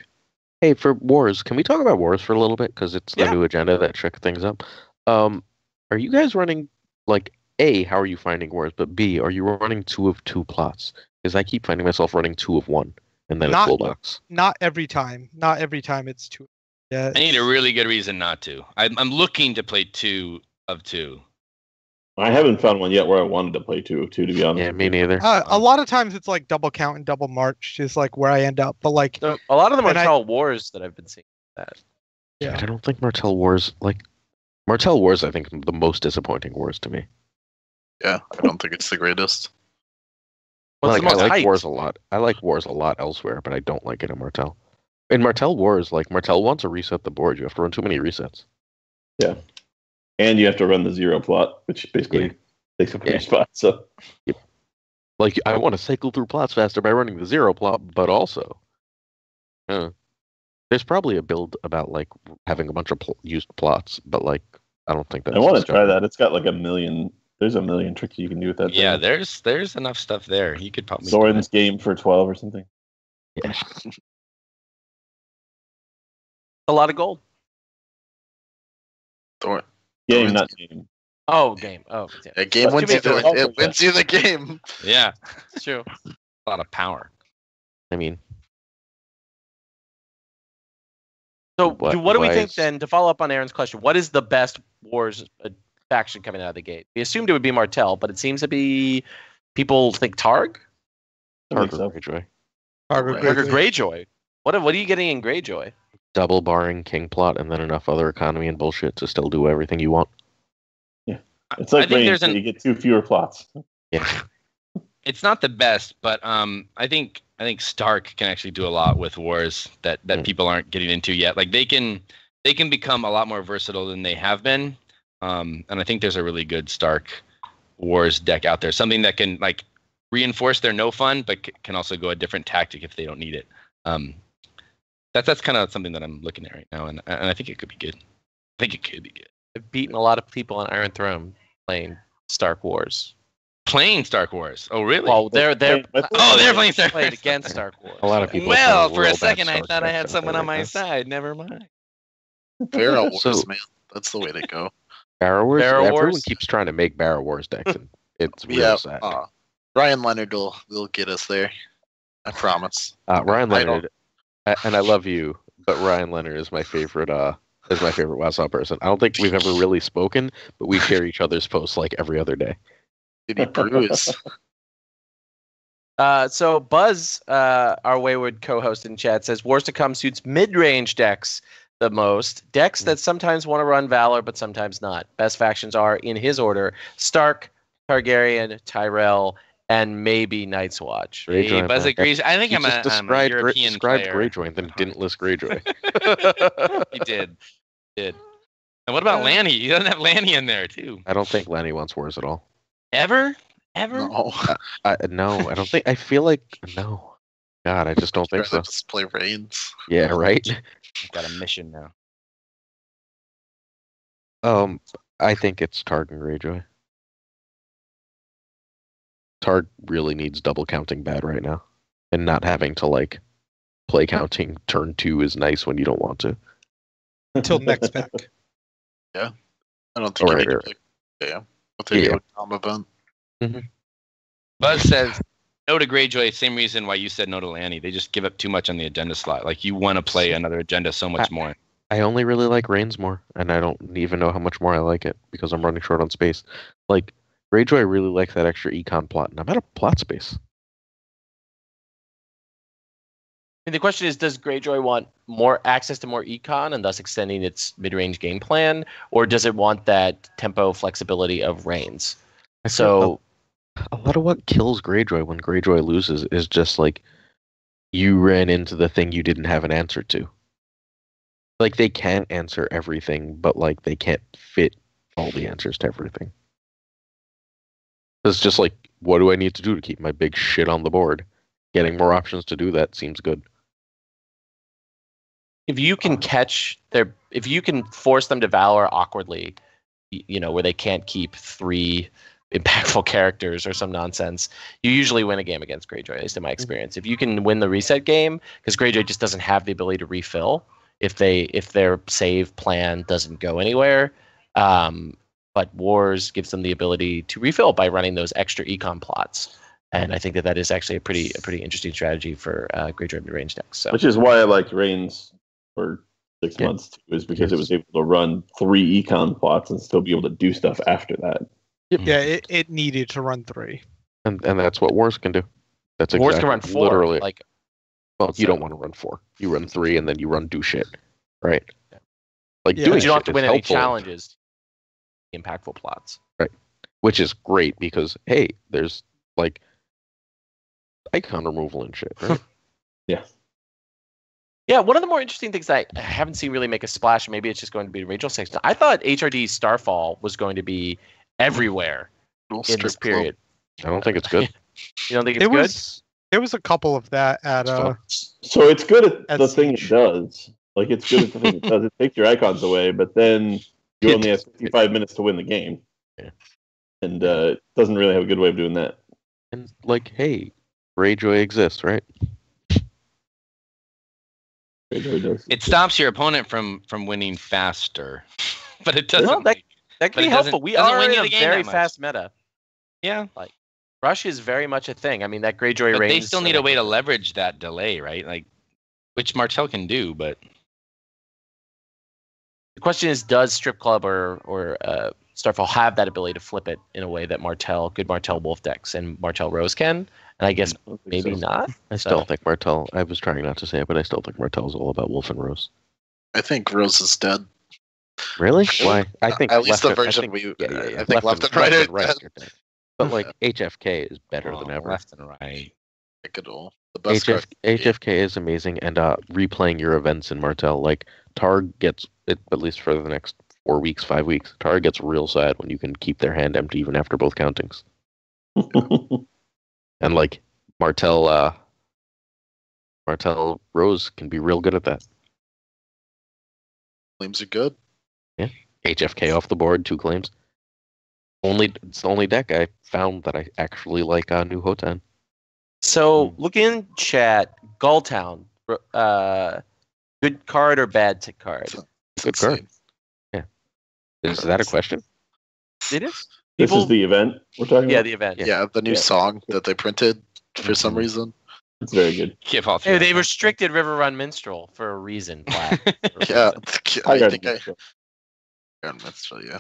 Hey, for Wars, can we talk about Wars for a little bit? Because it's the Yeah. new agenda that trick things up. Are you guys running, like, A, how are you finding Wars? But B, are you running 2 of 2 plots? Because I keep finding myself running 2 of 1, and then Not- it's Bulldogs. Not every time. Not every time it's 2. Yeah. I need a really good reason not to. I'm looking to play 2 of 2. I haven't found one yet where I wanted to play 2 of 2, to be honest. Yeah, with me you. neither. A lot of times it's like double count and double march is like where I end up. But like, So a lot of them are And I- Tall Wars that I've been seeing. That yeah. I don't think Martell Wars, Martell Wars, I think, the most disappointing Wars to me. Yeah, I don't think it's the greatest. what's the I most like hyped? Wars a lot. I like Wars a lot elsewhere, but I don't like it in Martell. In Martell Wars, like Martell wants to reset the board. You have to run too many resets. Yeah. And you have to run the zero plot, which basically takes up your spot. So Like I want to cycle through plots faster by running the zero plot, but also, there's probably a build about like having a bunch of used plots, but like I don't think that's. I want to try that. It's got like a million. There's a million tricks you can do with that. Yeah, there's enough stuff there. You could probably Soren's game for 12 or something. Yeah. A lot of gold. Thor. Game, not game. Oh, game. Oh, yeah. A game wins you it wins you the game. Yeah, It's true. a lot of power. I mean, So, what do we think then? To follow up on Aaron's question, what is the best Wars faction coming out of the gate? We assumed it would be Martell, but it seems to be people think Targ. Greyjoy. Targ Greyjoy. What are you getting in Greyjoy? Double barring King plot and then enough other economy and bullshit to still do everything you want. Yeah, it's like range, you get 2 fewer plots. Yeah, it's not the best, but I think Stark can actually do a lot with wars that people aren't getting into yet. Like they can become a lot more versatile than they have been. And I think there's a really good Stark wars deck out there, something that can like reinforce their no fun, but can also go a different tactic if they don't need it. That's kind of something that I'm looking at right now, and I think it could be good. I've beaten a lot of people on Iron Throne playing Stark Wars. Playing Stark Wars? Oh, really? Well, they're they're playing Stark played Wars against Stark Wars. a lot of people. Well, for a second, I thought I had someone on my side. Never mind. Barrel Wars, man. That's the way to go. Barrow Wars. Everyone Wars? keeps trying to make Barrow Wars decks, and it's real sad. Ryan Leonard will get us there. I promise. Ryan Leonard, and I love you, but Ryan Leonard is my favorite. Is my favorite WhatsApp person. I don't think we've ever really spoken, but we share each other's posts like every other day. Did he bruise? So Buzz, our wayward co-host in chat, says Wars to Come suits mid-range decks the most. Decks that sometimes want to run Valor, but sometimes not. Best factions are, in his order, Stark, Targaryen, Tyrell, and maybe Night's Watch. Hey, Buzz agrees. I think I'm a European described player. Greyjoy and then didn't list Greyjoy. He did. And what about Lanny? You doesn't have Lanny in there too. I don't think Lanny wants wars at all. Ever? No. No, I don't think. I feel like no. God, I just don't think so. Just play Reigns. Yeah, right. I've got a mission now. I think it's Targ and Greyjoy. Targ really needs double counting bad right now, and not having to like play counting turn 2 is nice when you don't want to. Until next pack. Yeah, I don't think. Right. What they do Tom event. Mm-hmm. Buzz says no to Greyjoy. Same reason why you said no to Lanny. They just give up too much on the agenda slot. Like you want to play another agenda so much more. I only really like Reigns more, and I don't even know how much more I like it because I'm running short on space. Like Greyjoy really likes that extra econ plot, and I'm out of plot space. The question is, does Greyjoy want more access to more econ and thus extending its mid-range game plan, or does it want that tempo flexibility of Reigns? So a lot of what kills Greyjoy when Greyjoy loses is just like you ran into the thing you didn't have an answer to. Like they can answer everything, but like they can't fit all the answers to everything. It's just like, what do I need to do to keep my big shit on the board? Getting more options to do that seems good. if you can if you can force them to Valor awkwardly, where they can't keep 3 impactful characters or some nonsense, you usually win a game against Greyjoy, at least in my experience. If you can win the reset game, because Greyjoy just doesn't have the ability to refill if their save plan doesn't go anywhere. But Wars gives them the ability to refill by running those extra econ plots. And I think that is actually a pretty interesting strategy for Greyjoy mid-range decks. So. Which is why I liked Reigns for 6 months too, is because it was able to run 3 econ plots and still be able to do stuff after that. Yeah, it needed to run 3. And that's what Wars can do. That's Wars exactly, can run 4. literally. Well, you don't want to run 4. You run 3 and then you run do shit. Right? Yeah. Like but doing you don't have to shit win is any helpful. challenges. Impactful plots. Right. Which is great because hey, there's like icon removal and shit, right? Yeah. Yeah, one of the more interesting things I haven't seen really make a splash, maybe it's just going to be regional section. I thought HRD Starfall was going to be everywhere in this period. I don't think it's good. You don't think it's good? There was a couple of that at So it's good at the thing it Siege. does. Like it's good at the thing it does. It takes your icons away, but then you only have 55 minutes to win the game. Yeah. And it doesn't really have a good way of doing that. And like, hey, Greyjoy exists, right? It stops your opponent from winning faster, but it doesn't. Well, that could be helpful. We doesn't are win in you a the game very that much. fast meta. Yeah, Rush is very much a thing. I mean, that Greyjoy but range. they still need a way to leverage that delay, right? Like, which Martell can do, but The question is, does Strip Club or Starfall have that ability to flip it in a way that good Martell Wolf decks and Martell Rose can? And I guess maybe not. I still think Martell. I was trying not to say it, but I still think Martell's all about Wolf and Rose. I think Rose is dead. Really? Why? I think at least the left and- version I think, we. yeah. I think left and right are are dead. dead. But like HFK is better than ever. Left and right. The best card. HFK is amazing, and replaying your events in Martell, like Targ gets it at least for the next 4 weeks, 5 weeks. Targ gets real sad when you can keep their hand empty even after both countings. And like Martell Rose can be real good at that. Claims are good. Yeah, HFK off the board, 2 claims. It's the only deck I found that I actually like New Hotan. So looking in chat, Gulltown, good card or bad card? Good card. Yeah. Is that a question? It is. This is the event we're talking Yeah, about? the event. Yeah, the new song that they printed for some reason. It's very good. Give off. Hey, they restricted River Run Minstrel for a reason. Platt. Yeah, I got think it. yeah.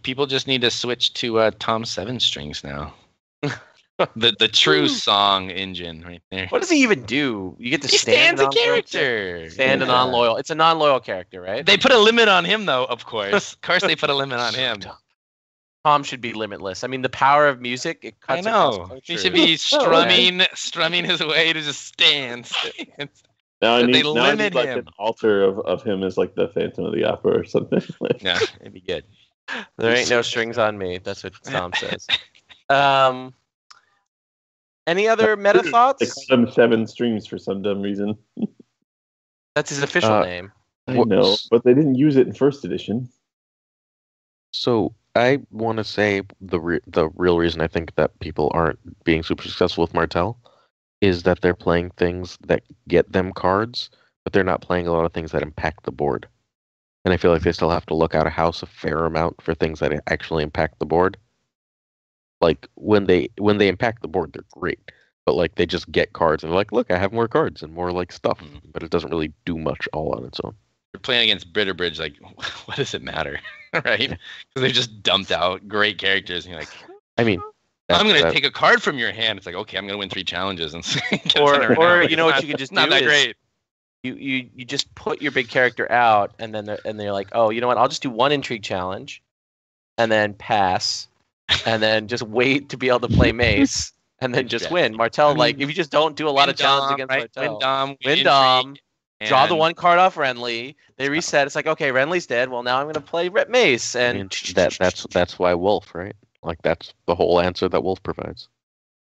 People just need to switch to Tom 7 strings now. the true song engine right there. What does he even do? You get to He stand stands a on character. Stand a non-loyal. It's a non-loyal character, right? They put a limit on him, though. Of course, they put a limit on him. Tom should be limitless. I mean, the power of music. It I cuts know. across He culture. should be strumming his way to just stand. Now I But need, they now I limit need like him. an altar of him as like the Phantom of the Opera or something. Yeah, it'd be good. There ain't no strings on me. That's what Tom says. Any other meta They thoughts? called him 7 Strings for some dumb reason. That's his official name. I know, but they didn't use it in first edition. So I want to say the real reason I think that people aren't being super successful with Martell is that they're playing things that get them cards, but they're not playing a lot of things that impact the board. And I feel like they still have to look out of house a fair amount for things that actually impact the board. Like when they impact the board, they're great, but like they just get cards and they're like, look, I have more cards and more like stuff, but it doesn't really do much all on its own. You're playing against Bitterbridge, like, what does it matter, right? Because they just dumped out great characters, and you're like, I mean, I'm going to take a card from your hand. It's like, okay, I'm going to win 3 challenges, and or you know what you could just not do that is great. You just put your big character out, and then they're like, oh, you know what? I'll just do 1 intrigue challenge, and then pass, and then just wait to be able to play Mace, and then just win. Martell, like if you just don't do a lot of challenges against Martell, win Dom, draw the 1 card off Renly, they reset. It's like, okay, Renly's dead. Well, now I'm going to play Mace, and I mean, that's why Wolf, right? Like that's the whole answer that Wolf provides.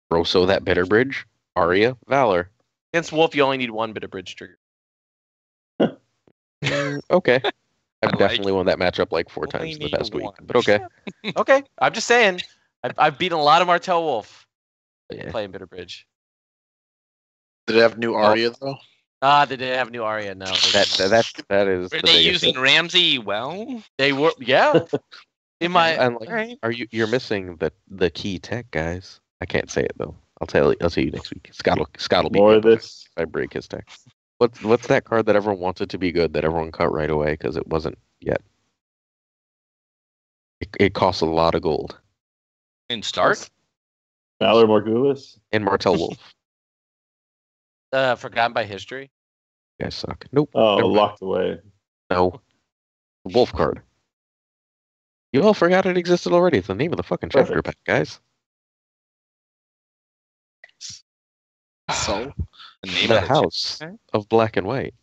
Rosso that Bitterbridge, Arya, Valor. Against Wolf, you only need 1 bit of bridge trigger. Okay. I've I definitely won that matchup like 4 Only times in the need past week. 1. But okay. Okay, I'm just saying. I've beaten a lot of Martell Wolf Yeah. playing Bitterbridge. Did it have new Arya though? They didn't have new Arya. No, That is. Were the they biggest using thing. Ramsey well? They were, yeah. In my, And like, Alright. you're missing the key tech, guys. I can't say it though. I'll see you next week. Scott'll be More good of this. if I break his tech. What's that card that everyone wanted to be good that everyone cut right away because it wasn't yet? It costs a lot of gold. In Stark? Valor Morgulis. And Martell Wolf. forgotten by history. You guys suck. Nope. Oh, never mind. locked away. No. Wolf card. You all forgot it existed already. It's the name of the fucking chapter Perfect. pack, guys. So, The name The of the House chapter? of Black and White.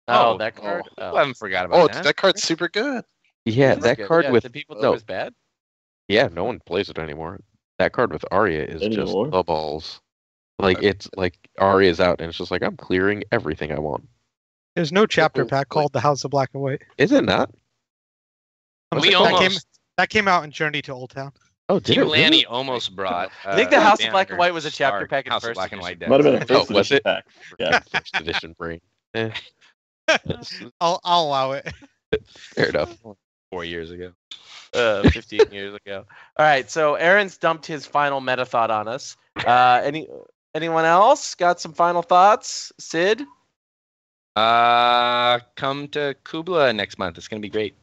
Oh, that card. I haven't forgot about oh, that. that card's super good. Yeah, It is that good. card Yeah, with the people no. thought it was bad. Yeah, no one plays it anymore. That card with Arya is just Anymore? the balls. Like it's like Arya's out, and it's just like I'm clearing everything I want. There's no chapter Well, pack called The House of Black and White. Is it not? We that almost. came out in Journey to Old Town. Oh, did Team it? Really? Lanny almost brought. I think the House of Banner Black and White was a chapter Stark pack in House of first Black and White edition. deck. Might have been a first Oh, was edition it? pack. Yeah. First edition brain. Eh, I'll allow it. fair enough. 4 years ago. 15 years ago. All right, so Aaron's dumped his final meta thought on us. Anyone else got some final thoughts? Sid? Come to Kubla next month. It's gonna be great.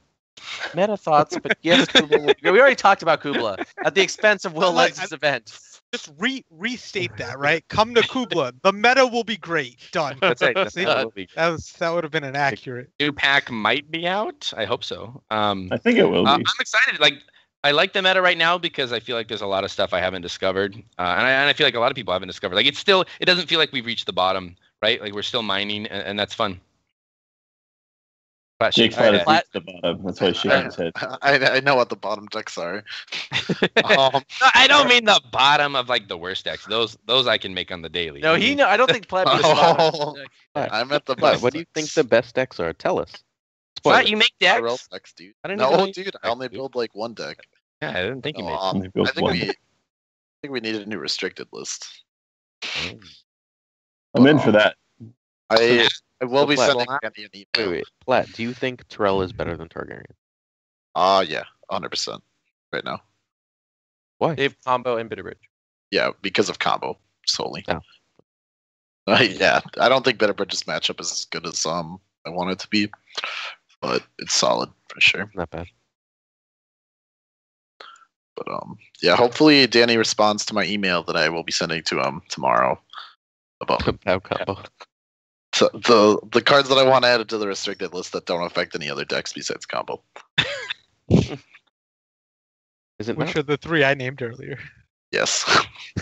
Meta thoughts, but yes, Kubla will be- we already talked about Kubla at the expense of Will Like, Lentz's event. Just restate that, right? Come to Kubla. The meta will be great. Done. That's right. See? That will be- That would have been an accurate. New pack might be out. I hope so. I think it will be. I'm excited. Like I like the meta right now because I feel like there's a lot of stuff I haven't discovered, and I feel like a lot of people haven't discovered. Like it doesn't feel like we've reached the bottom, right? Like we're still mining, and that's fun. But Jake's all right, right Platt- at the bottom. That's why he's shaking his head. I know what the bottom decks are. No, I don't mean the bottom of like the worst decks. Those I can make on the daily. No, I don't think Platt means Oh. bottom. I'm at the But best. what do you think decks. the best decks are? Tell us. Platt, Spoilers. you make IRL decks? decks, dude? I didn't even know No, you dude. made I only decks, dude. build like one deck. Yeah, I didn't think you made. Only built I think one. we needed a new restricted list. I'm in for that. I will So be Platt, sending well, Andy an Wait, email. wait. Platt, do you think Terrell is better than Targaryen? Yeah, 100% right now. Why? Dave Combo and Bitterbridge. Yeah, because of combo solely. Oh. Yeah, I don't think Bitterbridge's matchup is as good as I want it to be, but it's solid for sure. Not bad. But yeah, hopefully Danny responds to my email that I will be sending to him tomorrow about Pow combo. the cards that I want added to the restricted list that don't affect any other decks besides combo. Is it Which not? are the three I named earlier. Yes,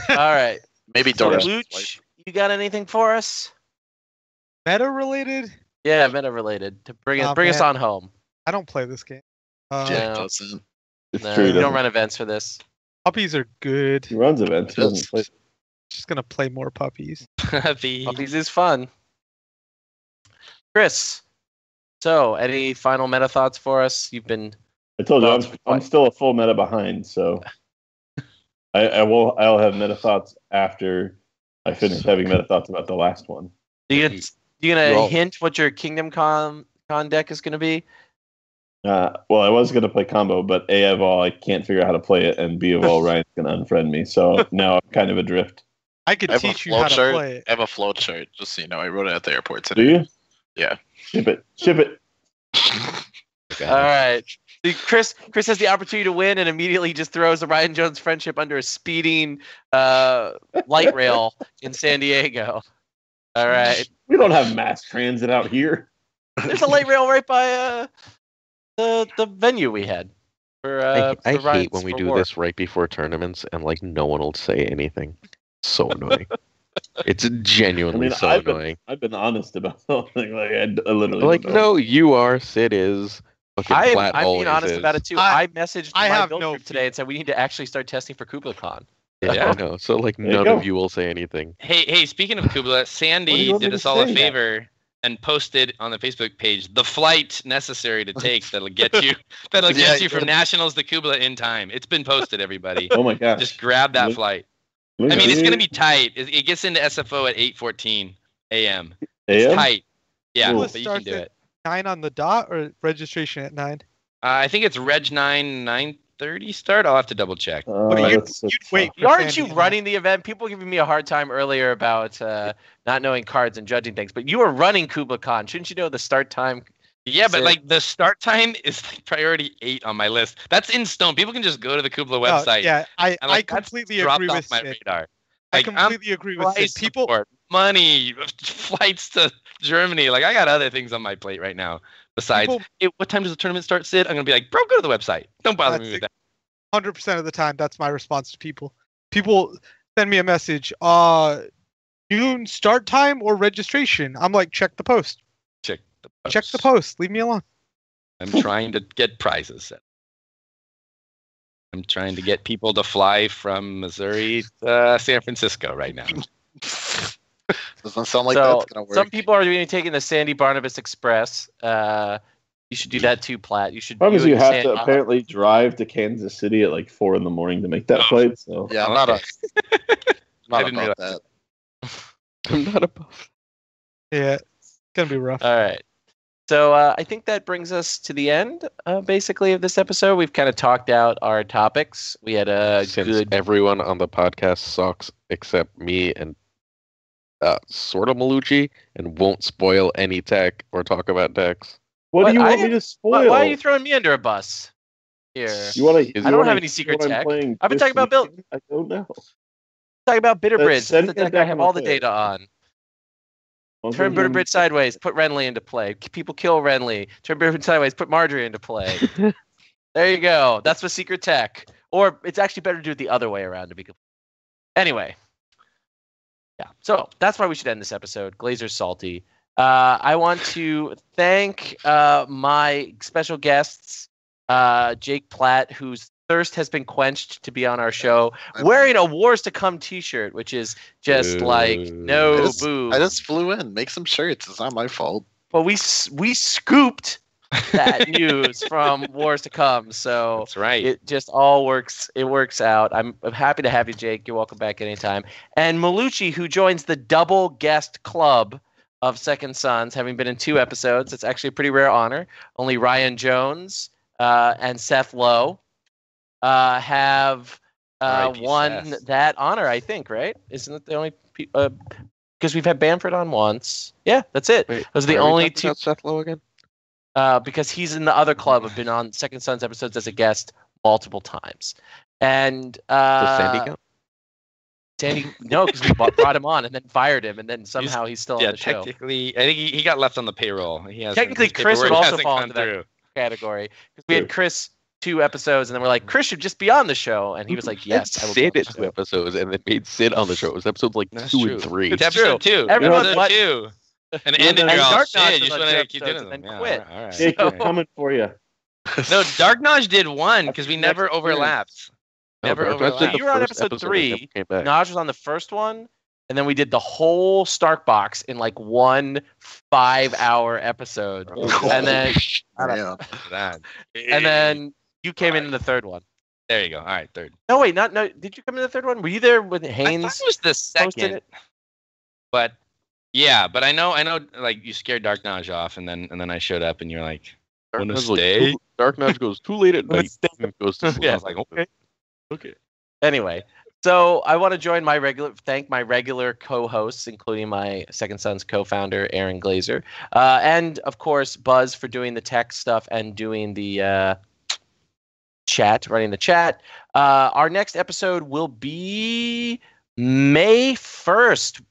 All right. maybe So, Dora's Luch, you got anything for us? Meta related? Yeah, meta related. To bring Nah, us man. on home. I don't play this game. Jack No. doesn't. It's No, true. you don't doesn't run events for this. Puppies are good. He runs events. He doesn't play. Just gonna play more puppies. Puppies is fun. Chris, so any final meta thoughts for us? You've been I told you Thoughts? I'm still a full meta behind, so I'll have meta thoughts after I finish having meta thoughts about the last one. you gonna Well- hint what your Kingdom Con deck is gonna be? Well, I was gonna play combo, but A of all I can't figure out how to play it, and B of all Ryan's gonna unfriend me, so now I'm kind of adrift. I could I have a teach you how to flowchart. play it. I have a flow chart, just so you know. I wrote it at the airport Do today. you? Yeah. Ship it. Ship it. All right. See, Chris has the opportunity to win and immediately just throws the Ryan Jones friendship under a speeding light rail in San Diego. All right. We don't have mass transit out here. There's a light rail right by the venue we had for I for Ryan's hate when we do reward. this right before tournaments and like no one will say anything. So annoying. It's genuinely so annoying. I've been honest about something. Like I literally Like, don't know. no, you are. Sid is. Fucking I'm Platt being always honest is. about it too. I- I messaged I my have build no group today and said we need to actually start testing for KublaCon. Yeah, I know. So like There you none go. of you will say anything. Hey, speaking of Kubla, What do Sandy you want me did to us all a say? favor and posted on the Facebook page the flight necessary to take that'll get you Yeah, get you you from did. Nationals to Kubla in time. It's been posted, everybody. Oh my gosh. Just grab that Look- flight. Look I mean, at it's me. gonna be tight. It gets into SFO at 8:14 a.m. It's AM? tight. Yeah, Cool. but you can do Starts it. 9 on the dot or registration at 9? I think it's Reg 9:30 start. I'll have to double check. That's wait. tough. Aren't you Sandy, running the event? People were giving me a hard time earlier about not knowing cards and judging things, but you are running KublaCon. Shouldn't you know the start time? Yeah, but Sid. like the start time is like priority 8 on my list. That's in stone. People can just go to the Kubla No, website. yeah, I and, like, that's completely dropped agree off with my Sid. radar. I Like, I'm completely agree with Sid. price People, support, money, flights to Germany. Like I got other things on my plate right now. Besides, People- hey, what time does the tournament start, Sid? I'm gonna be like, bro, go to the website. Don't bother That's me with that. 100% of the time, that's my response to people. People send me a message. Noon start time or registration? I'm like, check the post. Check the post. Check the post. Leave me alone. I'm trying to get prizes. I'm trying to get people to fly from Missouri to San Francisco right now. Doesn't sound like So that's gonna work. some people are going to be taking the Sandy Barnabas Express. You should do that too, Platt. You should. Problem is and you have Sandy- to apparently drive to Kansas City at like 4 a.m. to make that flight. So Yeah, I'm Okay. not I didn't about realize that. I'm not above. Yeah, it's gonna be rough. All right. So I think that brings us to the end, basically, of this episode. We've kind of talked out our topics. We had a Since good. everyone on the podcast sucks except me and sort of Melucci and won't spoil any tech or talk about techs. what What? do you I want me have- to spoil? Why are you throwing me under a bus here? You want to? I don't have any secret tech. I've been talking about Bill. I don't know. Talking about Bitter Bridge. send That's the me deck back I have on all the the page. data on. I'll Turn go Bitter ahead Bridge and- sideways. Put Renly into play. People kill Renly. Turn Bitter Bridge sideways. Put Marjorie into play. There you go. That's the secret tech. Or it's actually better to do it the other way around to be. Anyway. Yeah. So that's why we should end this episode. Glazer's salty. I want to thank my special guests, Jake Platt, whose thirst has been quenched to be on our show, wearing a Wars to Come T-shirt, which is just like no boo. I just flew in. Make some shirts. It's not my fault. But we scooped that news from Wars to Come, so That's right. it just all works. It works out. I'm happy to have you, Jake. You're welcome back anytime. And Melucci, who joins the double guest club of Second Sons, having been in 2 episodes. It's actually a pretty rare honor. Only Ryan Jones and Seth Lowe have R.I.P. won Seth. that honor, I think, right? Isn't it the only because we've had Bamford on once. Yeah, that's it. Wait, Those are the why are we only talking 2 about Seth Lowe again? because he's in the other club. I've been on Second Sons episodes as a guest multiple times. And Does Sandy count? Sandy, no, because we brought him on and then fired him, and then somehow he's still on Yeah, the show. technically, I think he got left on the payroll. He hasn't- Technically, his Chris would paperwork also hasn't fall gone into that through. category because we had Chris 2 episodes, and then we're like, Chris should just be on the show, and he was like, "Yes, I will." be Sid on at the 2 show." episode and then made Sid on the show. It was episodes like That's 2 true. and 3. It's It's episode true. 2. Everyone's Episode what- 2. And No, ended no, your no. all Dark shit. Notch You was just on want 2 to keep doing episodes and them. then Yeah, quit. all right. Jake, So- we're coming for you. No, Dark Notch did 1 because we That's never next overlapped. Never Dark Knight did overlapped. the You were on first episode and 3. never came back. Naj was on the first one, and then we did the whole Stark box in like one 5-hour episode, and then Yeah. That. and then you came in the third one. There you go. All right, third. No, wait, no. Did you come in the third one? Were you there when I Haynes thought it was the posted second, it? but yeah, but I know, like you scared Dark Notch off, and then I showed up, and you're like, Dark wanna Knight's like, stay? Dark Knight goes too late at Wanna night. stay? And goes to sleep. Yeah. I was like, okay. okay. Anyway, so I want to thank my regular co-hosts, including my Second Sons co-founder Aaron Glazer, and of course Buzz for doing the tech stuff and doing the running the chat. Our next episode will be May 1st.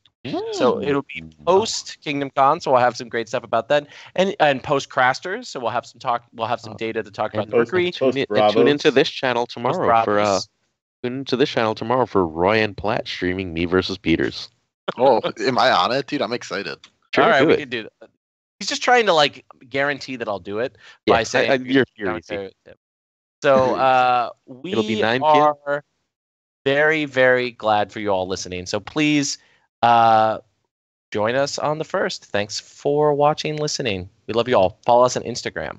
So it'll be post Kingdom Con, so we'll have some great stuff about that, and post Crasters, so we'll have some data to talk about And the Mercury. post And Bravos. tune into this channel tomorrow Bravos. for Roy and Platt streaming Me versus Peters. Oh, am I on it, dude? I'm excited. Sure, All right, do we it. can do that. He's just trying to like guarantee that I'll do it Yeah, by saying you're down easy. to- So we It'll be 9 p.m. are very, very glad for you all listening. So please join us on the 1st. Thanks for watching, listening. We love you all. Follow us on Instagram.